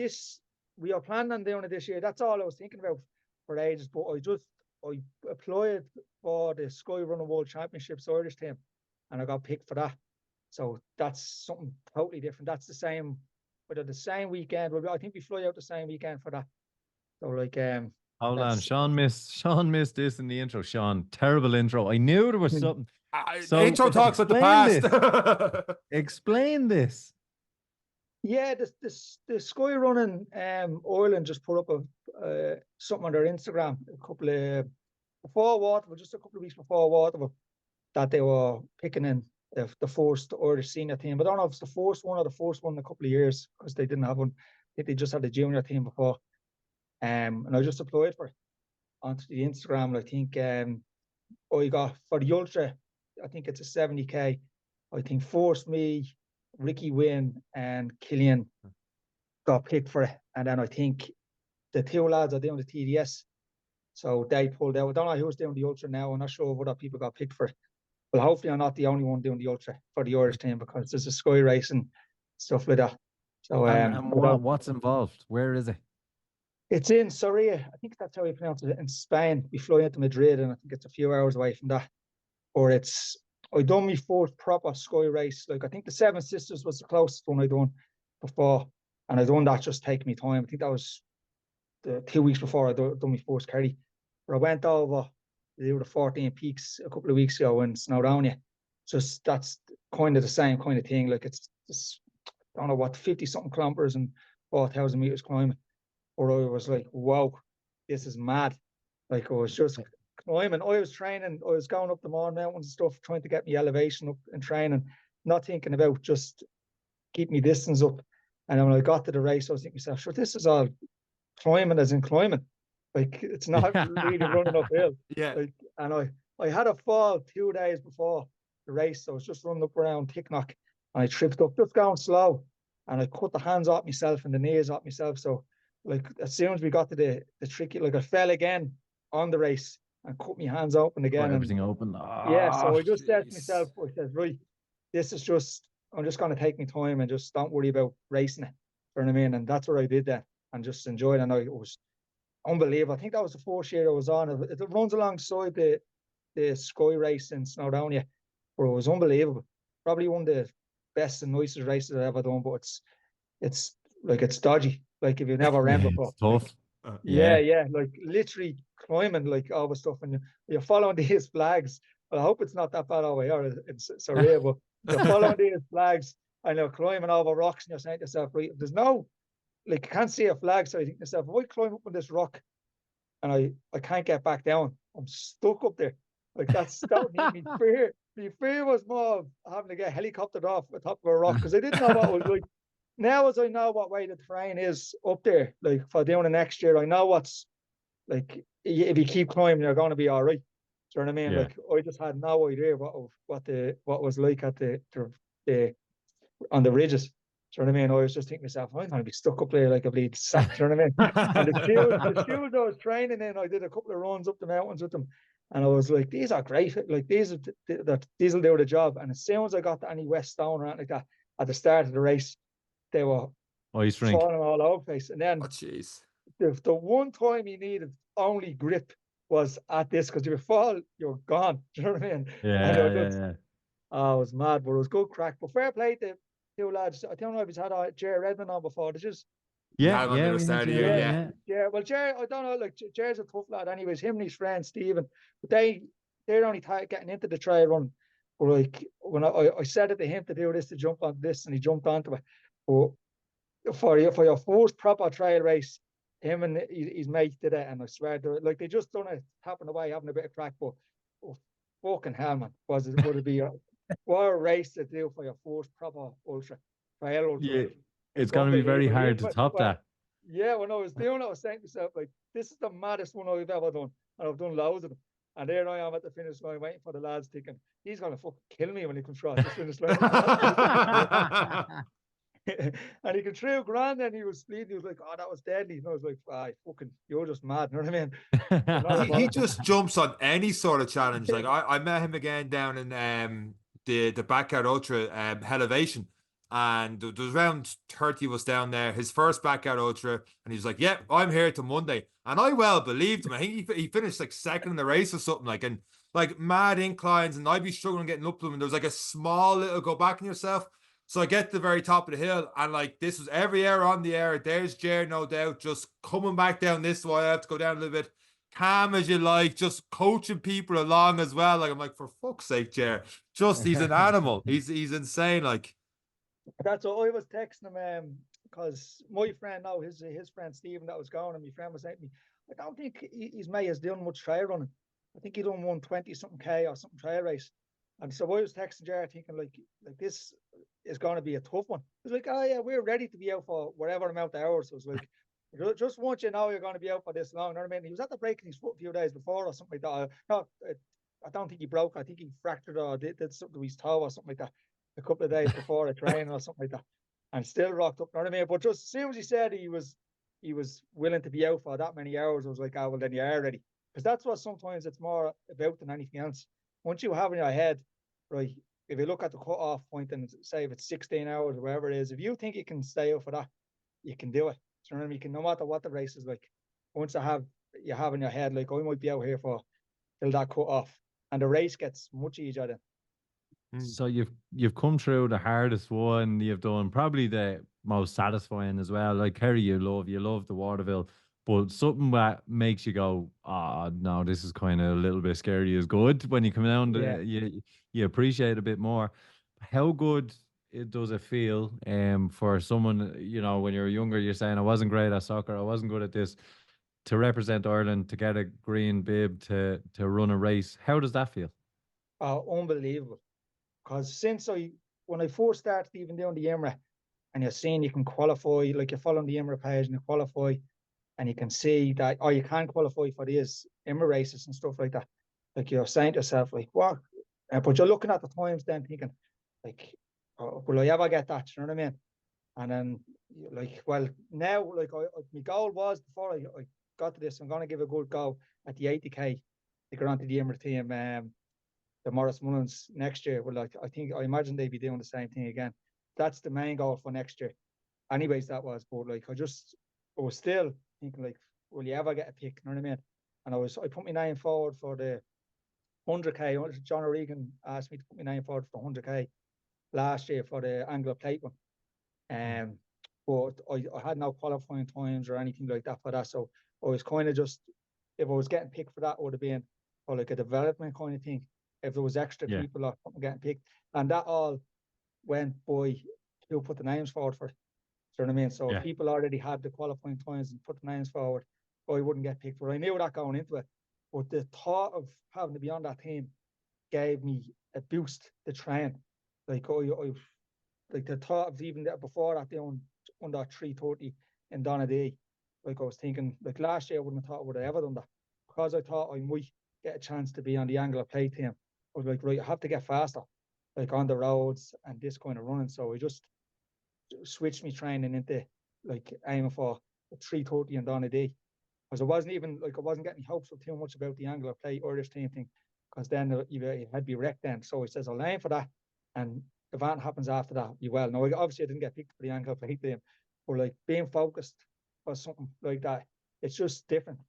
we are planning on doing it this year. That's all I was thinking about for ages. But I applied for the Skyrunner World Championships Irish team, and I got picked for that. So that's something totally different. That's the same weekend. I think we fly out the same weekend for that. So like hold on, Sean missed this in the intro. Sean, terrible intro. I knew there was something. So intro talks about the past. Explain this. Yeah, the Sky Running Ireland just put up something on their Instagram a couple of weeks before Waterville, that they were picking in the first Irish senior team. I don't know if it's the first one or the first one in a couple of years, because they didn't have one. I think they just had the junior team before. And I just applied for it onto the Instagram. I think I got for the Ultra, I think it's a 70k. I think Force Me, Ricky Wynn and Killian got picked for it. And then I think the 2 lads are doing the TDS. So they pulled out. I don't know who's doing the Ultra now. I'm not sure what other people got picked for it. Well, hopefully I'm not the only one doing the Ultra for the Irish team, because there's a sky race and stuff like that. So and what's involved? Where is it? It's in Soria. I think that's how you pronounce it, in Spain. We fly into Madrid, and I think it's a few hours away from that. Or I done my first proper sky race. Like, I think the Seven Sisters was the closest one I done before, and I done that just taking me time. I think that was the 2 weeks before I done my first Kerry. But I went over to do the 14 Peaks a couple of weeks ago in Snowdonia. Just that's kind of the same kind of thing. Like, it's just, I don't know what, 50 something kilometers and 4,000 meters climbing. Or I was like, wow, this is mad. Like, I was just climbing. I was training. I was going up the Mourne mountains and stuff, trying to get my elevation up and training, not thinking about just keep my distance up. And then when I got to the race, I was thinking to myself, sure, this is all climbing as in climbing. Like, it's not really running uphill. Yeah. Like, and I had a fall 2 days before the race. So I was just running up around Ticknock, and I tripped up, just going slow. and I cut the hands off myself and the knees off myself. So like as soon as we got to the tricky, like I fell again on the race and cut my hands open again. Cut And everything open. yeah, so I Oh, just said to jeez. myself, I said, right, this is just, I'm just going to take my time and just don't worry about racing it. You know what I mean? And that's what I did then, and just enjoyed it. And it was unbelievable. I think that was the first year I was on it. It runs alongside the Sky race in Snowdonia, but it was unbelievable. Probably one of the best and nicest races I've ever done, but it's like it's dodgy. Like if you've never ran before. it's tough. Yeah, like literally climbing like all the stuff, and you're following these flags. Well, I hope it's not that bad over here. It's surreal, but you're following these flags and you're climbing over rocks, and you're saying to yourself, right, there's no, like, you can't see a flag, so you think to yourself, if I climb up on this rock and I can't get back down, I'm stuck up there. Like that would make me fear. My fear was more of having to get helicoptered off the top of a rock, because I didn't know what it was like. Now, as I know what way the terrain is up there, like for doing it next year, I know what's like. If you keep climbing, you're going to be all right. Do you know what I mean? Yeah. Like I just had no idea what was like at the on the ridges. Do you know what I mean? I was just thinking to myself, I'm going to be stuck up there like a bleed sack. Do you know what I mean? And the shoes I was training in, I did a couple of runs up the mountains with them, and I was like, these are great. Like these will do the job. And as soon as I got to any West Stone or anything like that at the start of the race, they were Ice rink. falling all over the place. And then Oh, jeez. the one time he needed only grip was at this, because if you fall, you're gone. Do you know what I mean? And Yeah. oh, it was mad, but it was good crack. But fair play to two lads. I don't know if he's had Jerry Redmond on before. Did you? Yeah, Had one at the start of the year, yeah. Yeah. Well, Jerry, I don't know. Like Jerry's a tough lad. Anyways, him and his friend Stephen, but they're only getting into the trail run. But like when I said it to him to do this, to jump on this, and he jumped onto it. But for your first proper trail race, him and his mate did it, and I swear like they just done it, tapping away, having a bit of crack. But fucking hell, man, would it be what a race to do for your first proper trail ultra? Yeah, it's going to be very hard to top that. Yeah, when I was doing it, I was saying to myself, like, this is the maddest one I've ever done, and I've done loads of them. And there I am at the finish line, waiting for the lads, thinking he's gonna fucking kill me when he comes across the finish line. And he came through grand, and he was bleeding. He was like, "Oh, that was deadly." And I was like, fucking, you're just mad." You know what I mean? He just jumps on any sort of challenge. Like I met him again down in the backyard ultra elevation, and there was around 30 of us down there. His first backyard ultra, and he was like, "Yep, I'm here till Monday." And I well believed him. I think he finished like second in the race or something, like, and like mad inclines, and I'd be struggling getting up to them. And there was like a small little go back in yourself. So I get to the very top of the hill, and like this was every air on the air. There's Jer, no doubt, just coming back down this way. I have to go down a little bit, calm as you like, just coaching people along as well. Like I'm like, for fuck's sake, Jer, just he's an animal. He's insane. Like that's what I was texting him, because my friend now, his friend Stephen that was going, and my friend was saying to me, I don't think his mate has done much trail running. I think he done 120 something K or something trail race. And so I was texting Jared thinking like this is going to be a tough one. He was like, oh yeah, we're ready to be out for whatever amount of hours. So I was like, just want you to know you're going to be out for this long. You know what I mean? He was at the breaking his foot a few days before or something like that. I don't think he broke. I think he fractured or did something to his toe or something like that a couple of days before a training or something like that. And still rocked up. You know what I mean? But just as soon as he said he was willing to be out for that many hours, I was like, oh, well, then you are ready. Because that's what sometimes it's more about than anything else. Once you have in your head, right, if you look at the cut-off point and say if it's 16 hours or whatever it is, if you think you can stay out for that, you can do it. So, you know what I mean? You can, no matter what the race is like. Once you have in your head, like, I might be out here for till that cut-off, and the race gets much easier then. So you've come through the hardest one. You've done probably the most satisfying as well. Like Kerry, you love the Waterville, but something that makes you go, no, this is kind of a little bit scary is good. When you come down to you appreciate it a bit more. How good does it feel for someone, you know, when you're younger, you're saying I wasn't great at soccer, I wasn't good at this, to represent Ireland, to get a green bib, to run a race. How does that feel? Unbelievable. Because when I first started even doing the IMRA, and you're seeing you can qualify, like you're following the IMRA page and you qualify, and you can see that, you can qualify for these IMRA races and stuff like that. Like you're saying to yourself, like, what? But you're looking at the times then thinking, like, will I ever get that? You know what I mean? And then, like, well, now, like, my goal was, before I got to this, I'm going to give a good go at the 80K to get onto the Immer team, the Morris Mullins next year. Well, like, I imagine they'd be doing the same thing again. That's the main goal for next year. Anyways, that was, but like, I was still thinking, like, will you ever get a pick? You know what I mean? And I put my name forward for the 100K. John O'Regan asked me to put my name forward for 100K last year for the Anglo Plate one. But I had no qualifying times or anything like that for that. So I was kind of just, if I was getting picked for that, it would have been for like a development kind of thing. If there was extra people or something getting picked. And that all went by who put the names forward for it. Do you know what I mean? So if people already had the qualifying times and put the names forward, I wouldn't get picked. But I knew that going into it. But the thought of having to be on that team gave me a boost to train. Like, like the thought of even before that doing under 330 in Donaghadee, like I was thinking, like last year I wouldn't have thought I would have ever done that, because I thought I might get a chance to be on the Anglo Plate team. I was like, right, I have to get faster, like on the roads and this kind of running. So I just switched my training into like aiming for 330 in Donaghadee, because I wasn't getting hopes of too much about the Anglo Plate Irish team thing, because then you had to be wrecked then. So it says I'll aim for that, and if that happens after that, you well. Now, obviously I didn't get picked for the Anglo Plate team, but like being focused for something like that, it's just different.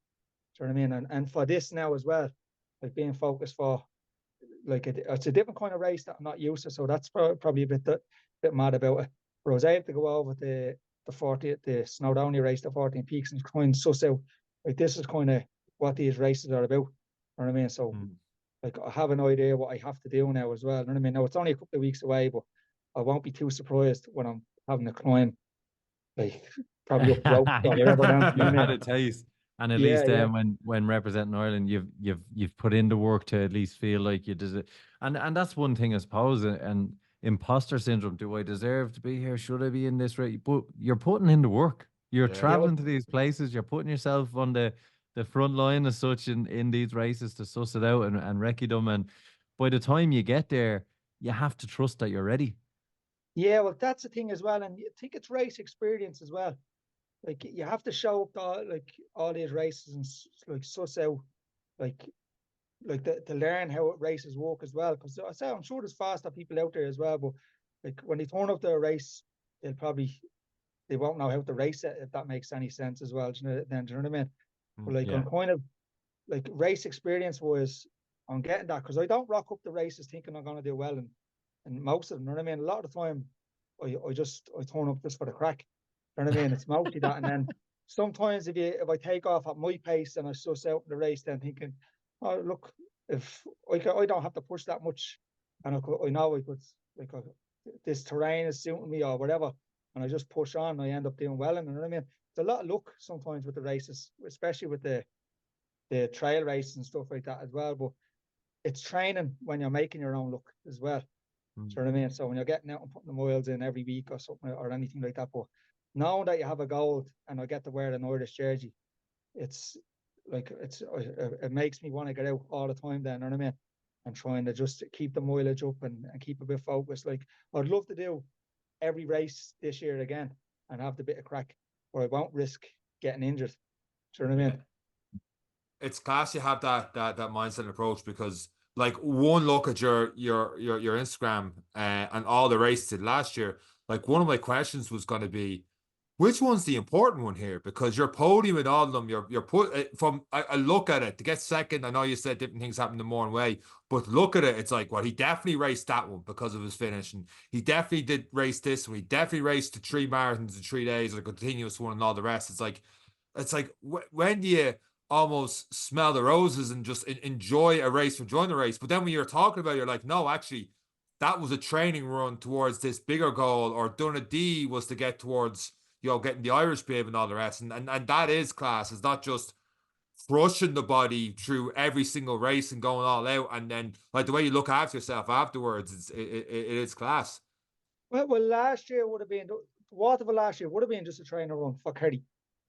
Do you know what I mean? And for this now as well, like being focused for, like, it's a different kind of race that I'm not used to. So that's probably a bit mad about it. But I was able to go over the 40, the Snowdonia race, the 14 Peaks, and kind of suss out, like, this is kind of what these races are about. You know what I mean? So like, I have an idea what I have to do now as well. You know what I mean? Now it's only a couple of weeks away, but I won't be too surprised when I'm having a climb, like, probably up the rope or whatever. You've had a taste. And at least when representing Ireland, you've put in the work to at least feel like you did it. And that's one thing, I suppose. And imposter syndrome. Do I deserve to be here? Should I be in this race? But you're putting in the work. You're traveling to these places. You're putting yourself on the front line as such in these races to suss it out and recce them. And by the time you get there, you have to trust that you're ready. Yeah, well, that's the thing as well. And I think it's race experience as well. Like, you have to show up to all these races and like suss out like to learn how races work as well. Because I'm sure there's faster people out there as well, but like when they turn up to a race, they won't know how to race it, if that makes any sense as well. Do you know what I mean? But like, I'm kind of like, race experience was, I'm getting that, because I don't rock up the races thinking I'm going to do well, and most of them, you know what I mean? A lot of the time, I turn up just for the crack. You know what I mean? It's mostly that. And then sometimes if I take off at my pace and I suss out the race, then thinking, oh, look, if I don't have to push that much, and I know I could, like, this terrain is suiting me or whatever, and I just push on, I end up doing well. And you know what I mean? It's a lot of luck sometimes with the races, especially with the trail races and stuff like that as well. But it's training when you're making your own luck as well. Do you know what I mean? So when you're getting out and putting the miles in every week or something or anything like that, but knowing that you have a goal and I get to wear an Irish jersey, it's like, it makes me want to get out all the time then, you know what I mean? And trying to just keep the mileage up and keep a bit focused. Like, I'd love to do every race this year again and have the bit of crack, where I won't risk getting injured. Do you know what I mean? It's class you have that mindset and approach, because like, one look at your Instagram and all the races did last year, like, one of my questions was going to be, which one's the important one here? Because you're podium in all of them. You're put from I look at it to get second. I know you said different things happened in Mourne Way, but look at it. It's like, well, he definitely raced that one because of his finish, and he definitely did race this one. He definitely raced the 3 marathons in 3 days, a continuous one, and all the rest. It's like when do you almost smell the roses and just enjoy a race from joining the race? But then when you're talking about it, you're like, no, actually, that was a training run towards this bigger goal, or Donaghadee was to get towards, getting the Irish bib and all the rest. And that is class. It's not just crushing the body through every single race and going all out. And then, like, the way you look after yourself afterwards, it is class. Well, last year would have been, Waterville last year would have been just a training run for Kerry.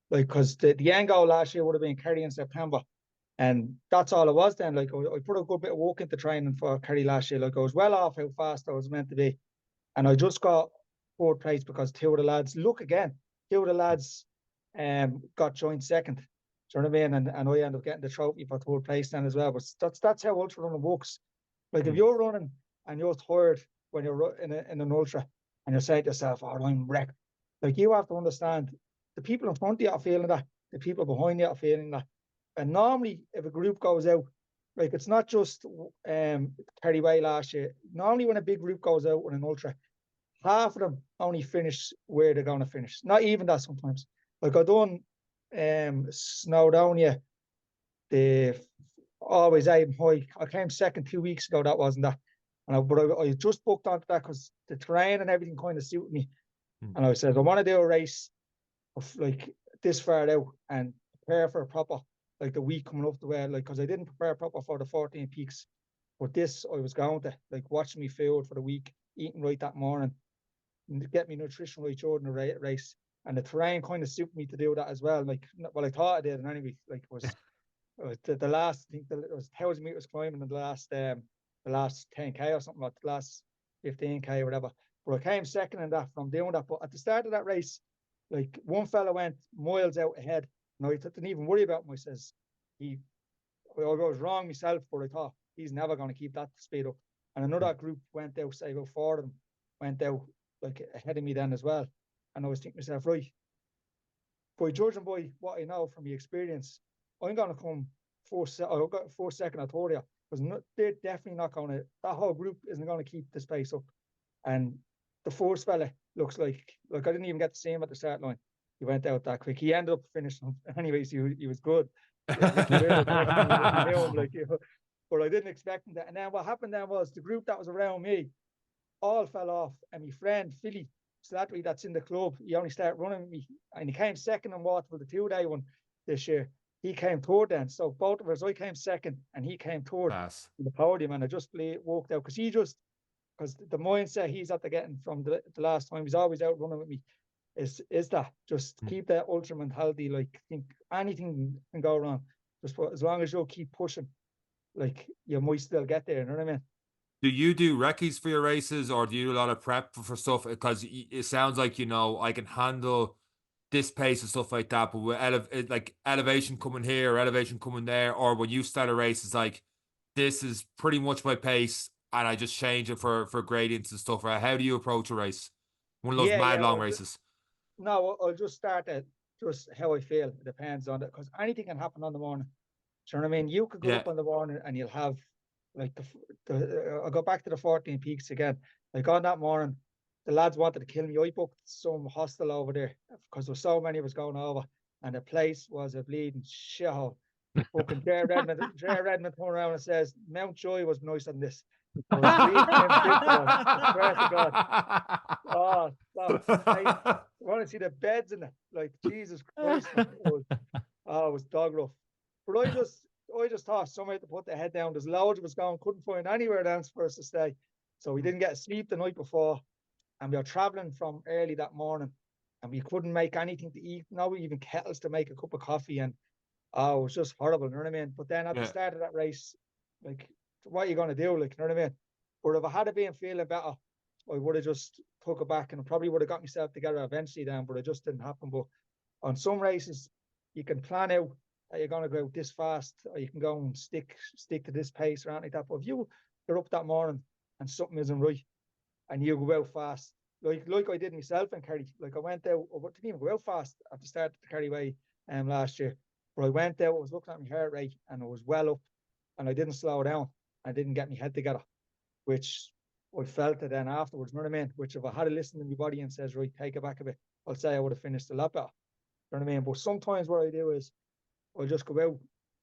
Like, because the end goal last year would have been Kerry in September. And that's all it was then. Like, I put a good bit of work into training for Kerry last year. Like, I was well off how fast I was meant to be. And I just got fourth place because two of the lads got joint second. Do you know what I mean? And I ended up getting the trophy for third place then as well. But that's how ultra running works. Like if you're running and you're tired when you're in an ultra and you're saying to yourself, "Oh, I'm wrecked," like you have to understand the people in front of you are feeling that, the people behind you are feeling that. And normally, if a group goes out, like it's not just Kerry Way last year. Normally, when a big group goes out with an ultra, half of them only finish where they're going to finish. Not even that sometimes. Like I done Snowdonia, the always aim high. I came second 2 weeks ago. That wasn't that. But I just booked onto that because the terrain and everything kind of suited me. And I said, I want to do a race of like this far out and prepare for a proper, like the week coming up the way, like, because I didn't prepare proper for the 14 peaks. But this, I was going to, like, watch me food for the week, eating right that morning, and get me nutrition right during the race. And the terrain kind of suited me to do that as well. Like, well, I thought I did, and anyway, like, it was the last, I think it was 1,000 meters climbing in the last 10K or something, like the last 15K or whatever. But I came second in that from doing that. But at the start of that race, like one fella went miles out ahead. No, I didn't even worry about him. I says, I was wrong myself, but I thought he's never going to keep that speed up. And another group went out, say about 4 of them, went out like ahead of me then as well. And I was thinking to myself, right, by judging by what I know from the experience, I'm going to come four second, I told you, because they're definitely not going to, that whole group isn't going to keep this pace up. And the fourth fella looks like I didn't even get to see him at the start line. He went out that quick. He ended up finishing. Anyways, he was good. But I didn't expect him that. And then what happened then was the group that was around me all fell off. And my friend, Philly Slattery, that's in the club, he only started running with me. And he came second in Waterville, the 2-day one this year. He came third then. So both of us, I came second and he came third in the podium. And I just walked out because the mindset he's after getting from the last time, he's always out running with me, is that just keep that ultra mentality. Like, think anything can go wrong. Just as long as you'll keep pushing, like, you might still get there. You know what I mean? Do you do recce's for your races, or do you do a lot of prep for stuff? Because it sounds like, I can handle this pace and stuff like that, but with like elevation coming here or elevation coming there, or when you start a race, it's like, this is pretty much my pace, and I just change it for gradients and stuff. Right? How do you approach a race? One of those long races. No, I'll just start at just how I feel. It depends on it, because anything can happen on the morning. Do you know what I mean? You could go up on the morning and you'll have like I'll go back to the 14 peaks again. Like on that morning, the lads wanted to kill me. I booked some hostel over there because there were so many of us going over, and the place was a bleeding shithole. Fucking Jerry Redmond turned around and says, Mount Joy was nicer than this. I was I swear to God. Oh, stop. I want to see the beds in it. Like, Jesus Christ. It was dog rough. But I just thought somewhere to put the head down. There's loads of us going, couldn't find anywhere else for us to stay. So we didn't get sleep the night before. And we were traveling from early that morning. And we couldn't make anything to eat. No, even kettles to make a cup of coffee. And it was just horrible, you know what I mean? But then at the start of that race, like, what are you going to do? Like, you know what I mean? But if I had been feeling better, I would have just took it back and I probably would have got myself together eventually then, but it just didn't happen. But on some races, you can plan out that you're going to go this fast, or you can go and stick to this pace or anything like that. But if you're up that morning and something isn't right and you go out fast, like I did myself in Kerry, like I went out, I didn't even go out fast at the start of the Kerry Way last year. But I went out, I was looking at my heart rate and I was well up and I didn't slow down. I didn't get my head together, which I felt it then afterwards, you know what I mean? Which if I had to listen to my body and says, right, take it back a bit, I'll say I would have finished a lot better. You know what I mean? But sometimes what I do is I'll just go out,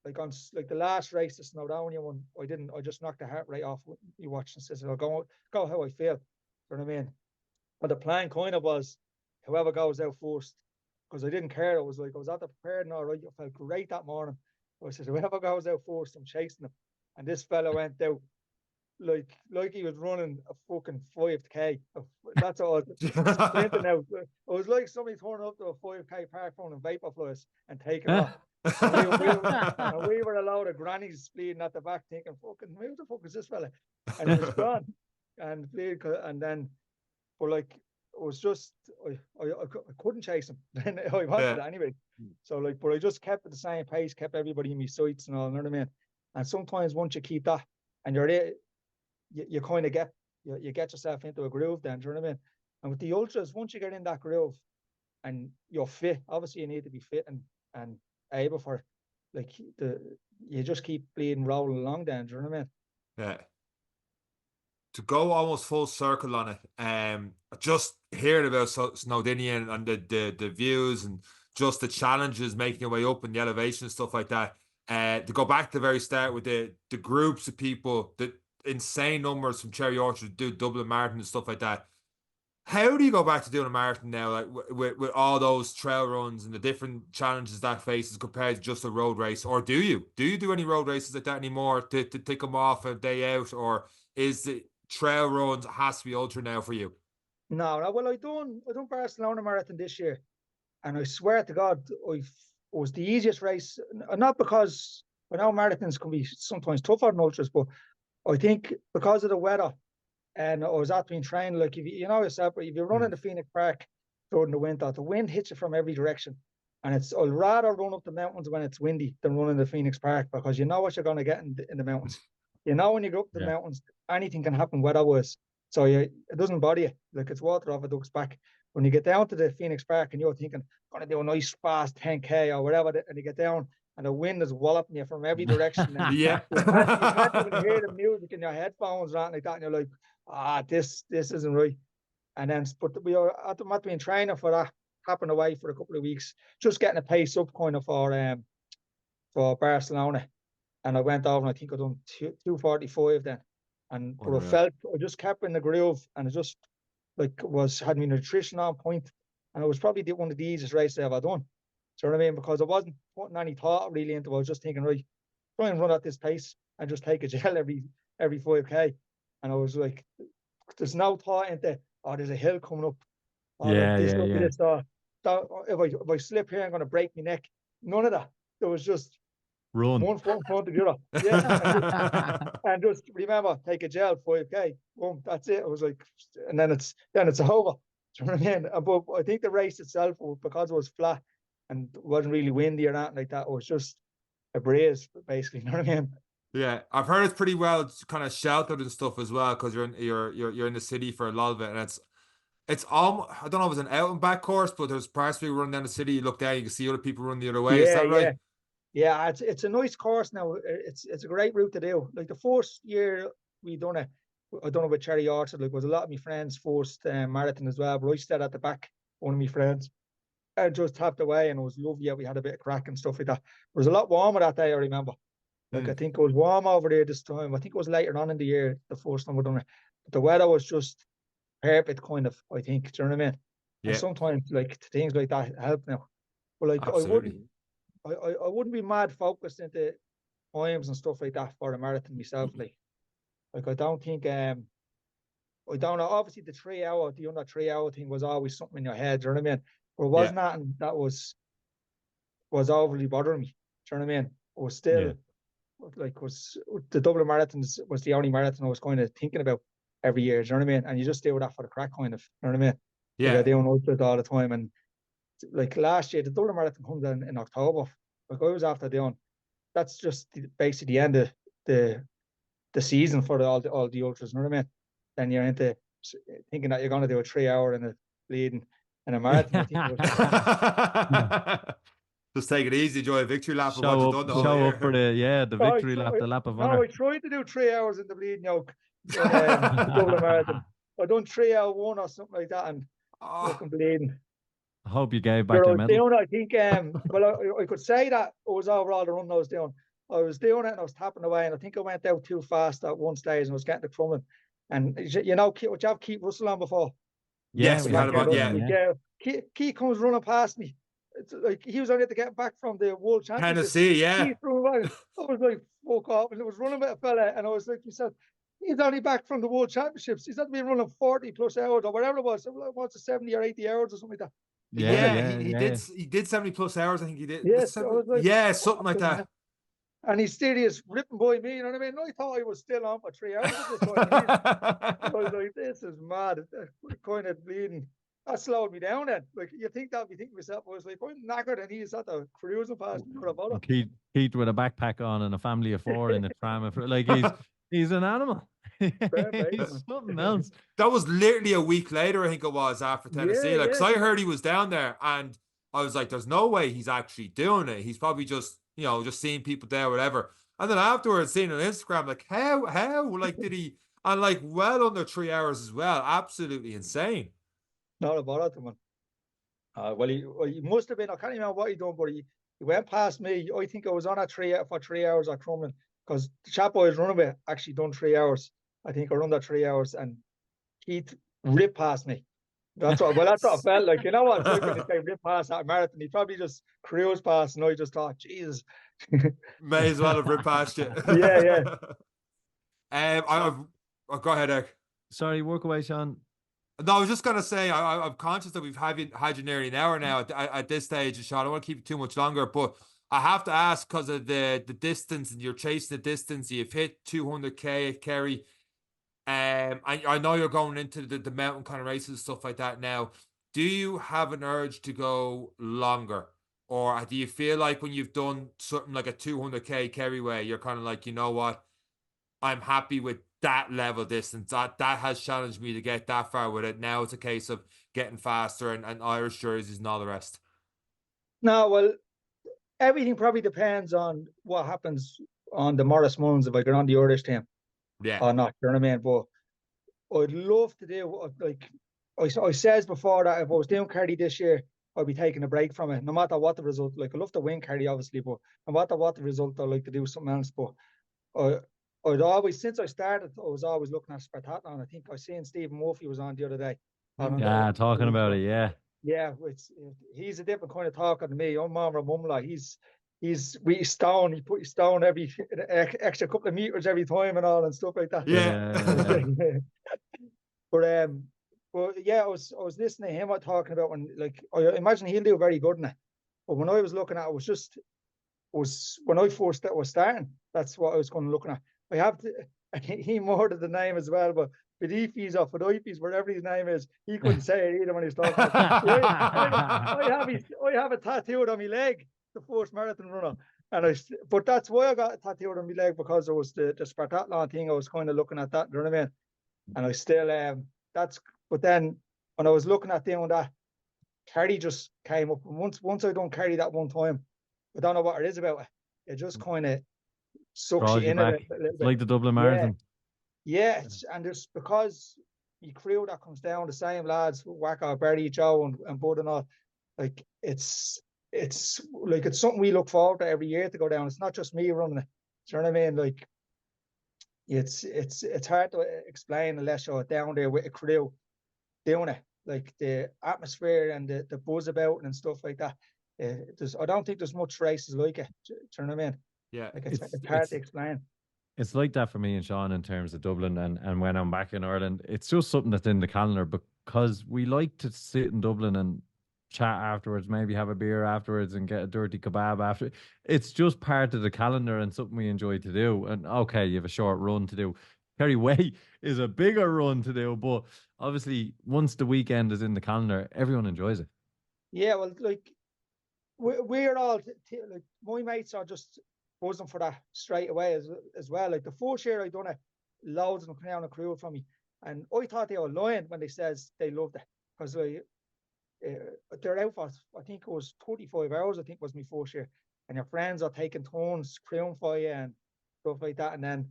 like on the last race, the Snowdonia one, I just knocked the heart rate off. You watch and says, I'll go how I feel. You know what I mean? But the plan kind of was whoever goes out first, because I didn't care. I was out there prepared and all right. I felt great that morning. I said, whoever goes out first, I'm chasing him. And this fella went out like he was running a fucking 5K. That's all. Sprinting out. It was like somebody turning up to a 5K park phone and vapor flies and taking off. And we were a load of grannies bleeding at the back thinking, fucking, who the fuck is this fella? And he was gone. And then, but like, was just I couldn't chase him. Then I wanted it anyway. So like, but I just kept at the same pace, kept everybody in my sights and all. You know what I mean? And sometimes once you keep that, and you're there, you kind of get you get yourself into a groove. Then, do you know what I mean? And with the ultras, once you get in that groove, and you're fit, obviously you need to be fit and able for, like, you just keep bleeding rolling along. Then, do you know what I mean? Yeah. To go almost full circle on it, just hearing about Snowdinian and the views and just the challenges making your way up and the elevation and stuff like that. To go back to the very start with the groups of people, the insane numbers from Cherry Orchard to do Dublin Marathon and stuff like that. How do you go back to doing a marathon now, like with all those trail runs and the different challenges that faces compared to just a road race? Or do you do any road races like that anymore to take them off a day out, or is the trail runs has to be ultra now for you? No, well, I done Barcelona Marathon this year, and I swear to God, it was the easiest race. Not because I know marathons can be sometimes tougher than ultras, but I think because of the weather, and I was out being trained. Like, if you know yourself, if you run in the Phoenix Park during the winter, the wind hits you from every direction, and I'd rather run up the mountains when it's windy than run in the Phoenix Park, because you know what you're going to get in the mountains. You know, when you go up the mountains, anything can happen weather-wise. So it doesn't bother you. Like, it's water off a duck's back. When you get down to the Phoenix Park and you're thinking, I'm going to do a nice fast 10K or whatever, and you get down and the wind is walloping you from every direction. And Yeah. you can't even hear the music in your headphones or anything like that. And you're like, this isn't right. And then, but we are at being training for that, tapping away for a couple of weeks, just getting a pace up kind of for Barcelona. And I went over and I think I done 2:45 then. And but I just kept in the groove, and it just like had my nutrition on point, and it was probably one of the easiest races I ever done. Do you know what I mean? Because I wasn't putting any thought really into it. I was just thinking, right, try and run at this pace and just take a gel every 5K. And I was like, there's no thought into, there's a hill coming up. If I slip here, I'm going to break my neck. None of that. There was just run one foot in front of the other. Yeah. and just remember, take a gel, 5K. Boom, that's it. I was like, and then it's over. Do you know what I mean? But I think the race itself, because it was flat and it wasn't really windy or anything like that, it was just a breeze, basically. You know what I mean? Yeah, I've heard it's pretty well kind of sheltered and stuff as well, because you're in the city for a lot of it, and it's almost, I don't know if it's an out and back course, but there's parts of people running down the city. You look down, you can see other people running the other way. Is that right? Yeah, it's a nice course now. It's a great route to do. Like, the first year we done it, I done it with Cherry Orchard. Like, was a lot of my friends' first marathon as well. But I stayed at the back, one of my friends. I just tapped away, and it was lovely. We had a bit of crack and stuff like that. It was a lot warmer that day, I remember. Like, I think it was warm over there this time. I think it was later on in the year, the first time we done it. But the weather was just perfect, kind of, I think. Do you know what I mean? Yeah. And sometimes, like, things like that help now. But like, absolutely. I wouldn't be mad focused into times and stuff like that for a marathon myself. Like I don't think I don't know. Obviously, the under 3 hour thing was always something in your head. Do you know what I mean? But it was nothing that was overly bothering me. Do you know what I mean? It was still was the Dublin Marathon was the only marathon I was kind of thinking about every year. Do you know what I mean? And you just do that for the crack, kind of. You know what I mean? Yeah. Like, I do ultras all the time, and like last year, the Dublin Marathon comes in October. Like, I was after doing, that's just basically the end of the season for all the ultras. You know what I mean? Then you're into thinking that you're going to do a 3 hour and a bleeding and a marathon. I think just take it easy, enjoy a victory lap. Show up for the victory lap, the lap of honor. No, I tried to do 3 hours in the bleeding yoke. The Dublin Marathon. I done 3 hour 1 or something like that, and fucking bleeding. I hope you gave back your medal. I think, well, I could say that it was overall the run I was doing. I was doing it and I was tapping away, and I think I went out too fast at one stage and I was getting the crumbing. And you know, would you have Keith Russell on before? Yes, we had about Keith comes running past me. It's like he was only to get back from the World Championship. Tennessee, yeah. I was like, fuck off. And it was running with a fella, and I was like to myself, he's only back from the World Championships. He's not been running 40 plus hours or whatever it was. What's it, 70 or 80 hours or something like that? He did 70 plus hours. I think he did. Yes, something like that. And he's still ripping by me. You know what I mean? I thought I was still on for 3 hours at this point. I was like, this is mad. It's kind of bleeding. that slowed me down then. Like, you think that, you think to myself, I was like, I'm knackered and he's at the cruising past me. What about it? Keith with a backpack on and a family of 4 in a tram. Like he's an animal. Fair play, He's man. something else. That was literally a week later, I think it was, after Tennessee. Yeah, Like, 'cause yeah. I heard he was down there, and I was like, there's no way he's actually doing it. He's probably just, just seeing people there, whatever. And then afterwards, seeing on Instagram, like, how, like, did he, and like, well under 3 hours as well. Absolutely insane. Not about it, man. Well, he must have been, I can't remember what he done, but he went past me. I think I was on for 3 hours at Crumlin, because the chap I was running with actually done 3 hours. I think I run that 3 hours, and he ripped past me. That's what I felt like. You know what? Like when they rip past that marathon, he probably just cruised past, and I just thought, Jesus. May as well have ripped past you. Yeah. Go ahead, Eric. Sorry, work away, Sean. No, I was just gonna say I'm conscious that we've had you nearly an hour now at this stage, Sean. I don't want to keep you too much longer, but I have to ask, because of the distance, and you're chasing the distance. You've hit 200K at Kerry. I know you're going into the mountain kind of races and stuff like that now. Do you have an urge to go longer? Or do you feel like when you've done something like a 200K Kerry Way, you're kind of like, you know what? I'm happy with that level distance. That has challenged me to get that far with it. Now it's a case of getting faster and Irish jerseys and all the rest. No, well, everything probably depends on what happens on the Morris Mullins if I get on the Irish team. Yeah. Or not, you know what I mean? But I'd love to do, like I says before, that if I was doing Kerry this year, I'd be taking a break from it, no matter what the result. Like, I love to win Kerry, obviously, but no matter what the result, I'd like to do something else. But I'd always, since I started, I was always looking at Spartathlon. I think I seen Stephen Murphy was on the other day. Yeah, talking about it, yeah. Yeah, he's a different kind of talker than me. I'm more of a mumla. He's stone. He put his stone every extra couple of meters every time and all and stuff like that. Yeah. But yeah, I was listening to him talking about when, like, I imagine he'll do very good in it. But when I was looking at it, was when I first was starting, that's what I was kind of looking at. I have to, he murdered the name as well, but Fidifis or Fidifis, whatever his name is, he couldn't say it either when he was talking. I have a tattooed on my leg, the first marathon runner, but that's why I got a tattooed on my leg, because it was the Spartathlon thing. I was kind of looking at that, you know what I mean? And I still but then when I was looking at doing that, Kerry just came up. And once I done Kerry that one time, I don't know what it is about it. It just kind of sucks you in it a little bit. Like the Dublin Marathon. Yeah, and there's, because the crew that comes down, the same lads, Wacko, Barry, Joe, and Bud and all, like, it's like, it's something we look forward to every year to go down. It's not just me running it. Do you know what I mean? Like, it's hard to explain unless you're down there with a crew doing it. Like, the atmosphere and the buzz about it and stuff like that. I don't think there's much races like it. Do you know what I mean? Yeah, like, it's hard to explain. It's like that for me and Sean in terms of Dublin, and when I'm back in Ireland, it's just something that's in the calendar, because we like to sit in Dublin and chat afterwards, maybe have a beer afterwards and get a dirty kebab after. It's just part of the calendar and something we enjoy to do. And okay, you have a short run to do. Kerry Way is a bigger run to do, but obviously once the weekend is in the calendar, everyone enjoys it. Yeah, well, like, we're all like, my mates are just buzzing for that straight away as well. Like, the first year I done it, loads of them came down and crewed from me, and I thought they were lying when they says they loved it, because they're out for, I think it was 35 hours. I think was my first year, and your friends are taking turns crewing for you and stuff like that. And then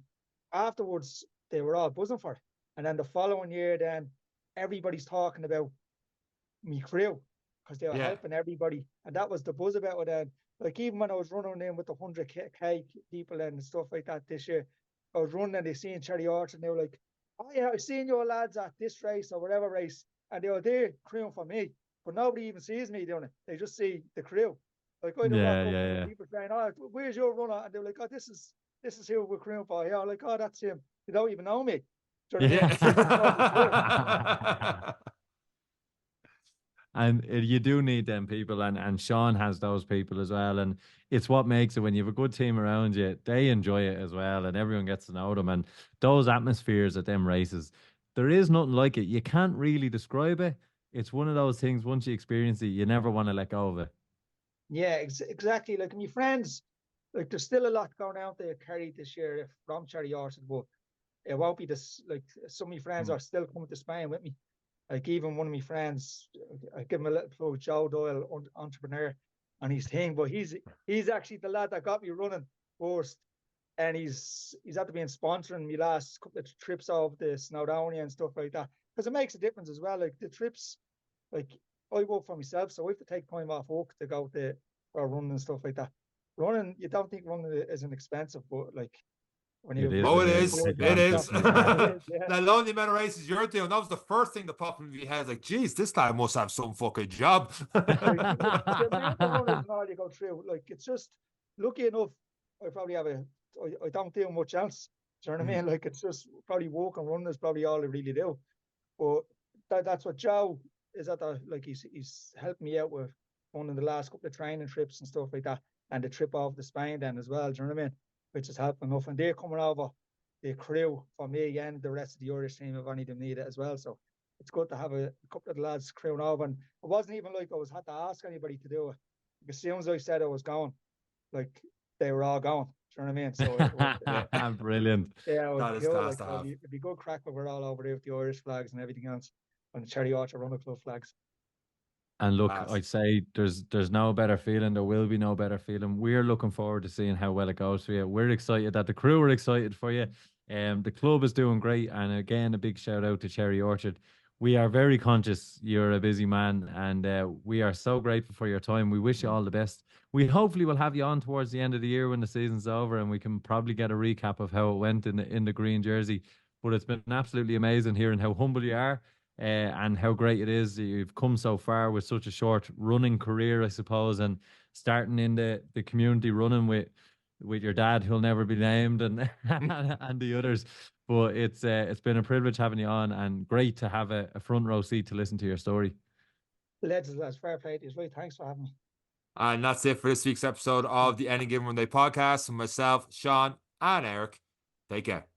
afterwards, they were all buzzing for it. And then the following year, then everybody's talking about me crew, because they were helping everybody, and that was the buzz about it. And like, even when I was running in with the 100K people and stuff like that this year, I was running and they seen Cherry Arch and they were like, "Oh yeah, I've seen your lads at this race or whatever race," and they were there crewing for me, but nobody even sees me doing it. They just see the crew. Like, I don't walk up and people saying, "Oh, where's your runner?" And they're like, "Oh, this is who we're crewing for." Yeah, I'm like, "Oh, that's him." They don't even know me. And you do need them people, and Sean has those people as well, and it's what makes it. When you have a good team around you, they enjoy it as well, and everyone gets to know them. And those atmospheres at them races, there is nothing like it. You can't really describe it. it's one of those things, once you experience it, you never want to let go of it. Yeah, exactly. Like my friends, like there's still a lot going out there Kerry this year from Cherry Orchard, but it won't be this. Like some of my friends are still coming to Spain with me. Like even one of my friends, I give him a little plug, Joe Doyle, entrepreneur, and his thing. But he's actually the lad that got me running first, and he's had to be sponsoring me last couple of trips over the Snowdonia and stuff like that, because it makes a difference as well. Like the trips, like I work for myself, so I have to take time off work to go to or running and stuff like that. Running, you don't think running isn't expensive, but like when you It is. Oh, it It is. is. It Take it on. is. yeah. The lonely amount of races you're doing, that was the first thing that popped into my head. Like, geez, this guy must have some fucking job. The amount of runners and all you go through, like it's just lucky enough. I probably have I don't do much else. Do you know what I mean? Like it's just probably walk and run is probably all I really do. But that's what Joe is at the, like he's helped me out with one of the last couple of training trips and stuff like that, and the trip off to Spain then as well. Do you know what I mean? Which is helping enough, and they're coming over the crew for me and the rest of the Irish team if any of them need it as well. So it's good to have a couple of the lads crewing over, and it wasn't even like I was had to ask anybody to do it. As soon as I said I was going, like they were all going. Do you know what I mean? So Brilliant. yeah, it was That is cool. class Like to have. it'd be good crack when we're all over there with the Irish flags and everything else, and the Cherry Orchard Runner Club flags. And look, Class. I'd say there's no better feeling. There will be no better feeling. We're looking forward to seeing how well it goes for you. We're excited that the crew are excited for you. The club is doing great. And again, a big shout out to Cherry Orchard. We are very conscious you're a busy man, and we are so grateful for your time. We wish you all the best. We hopefully will have you on towards the end of the year when the season's over, and we can probably get a recap of how it went in the green jersey. But it's been absolutely amazing hearing how humble you are, and how great it is that you've come so far with such a short running career, I suppose, and starting in the community running with your dad, who'll never be named, and and the others. But it's been a privilege having you on, and great to have a front row seat to listen to your story. Legends, that's fair play to you. Right, thanks for having me. And that's it for this week's episode of the Any Given Runday podcast. And myself, Sean, and Eric. Take care.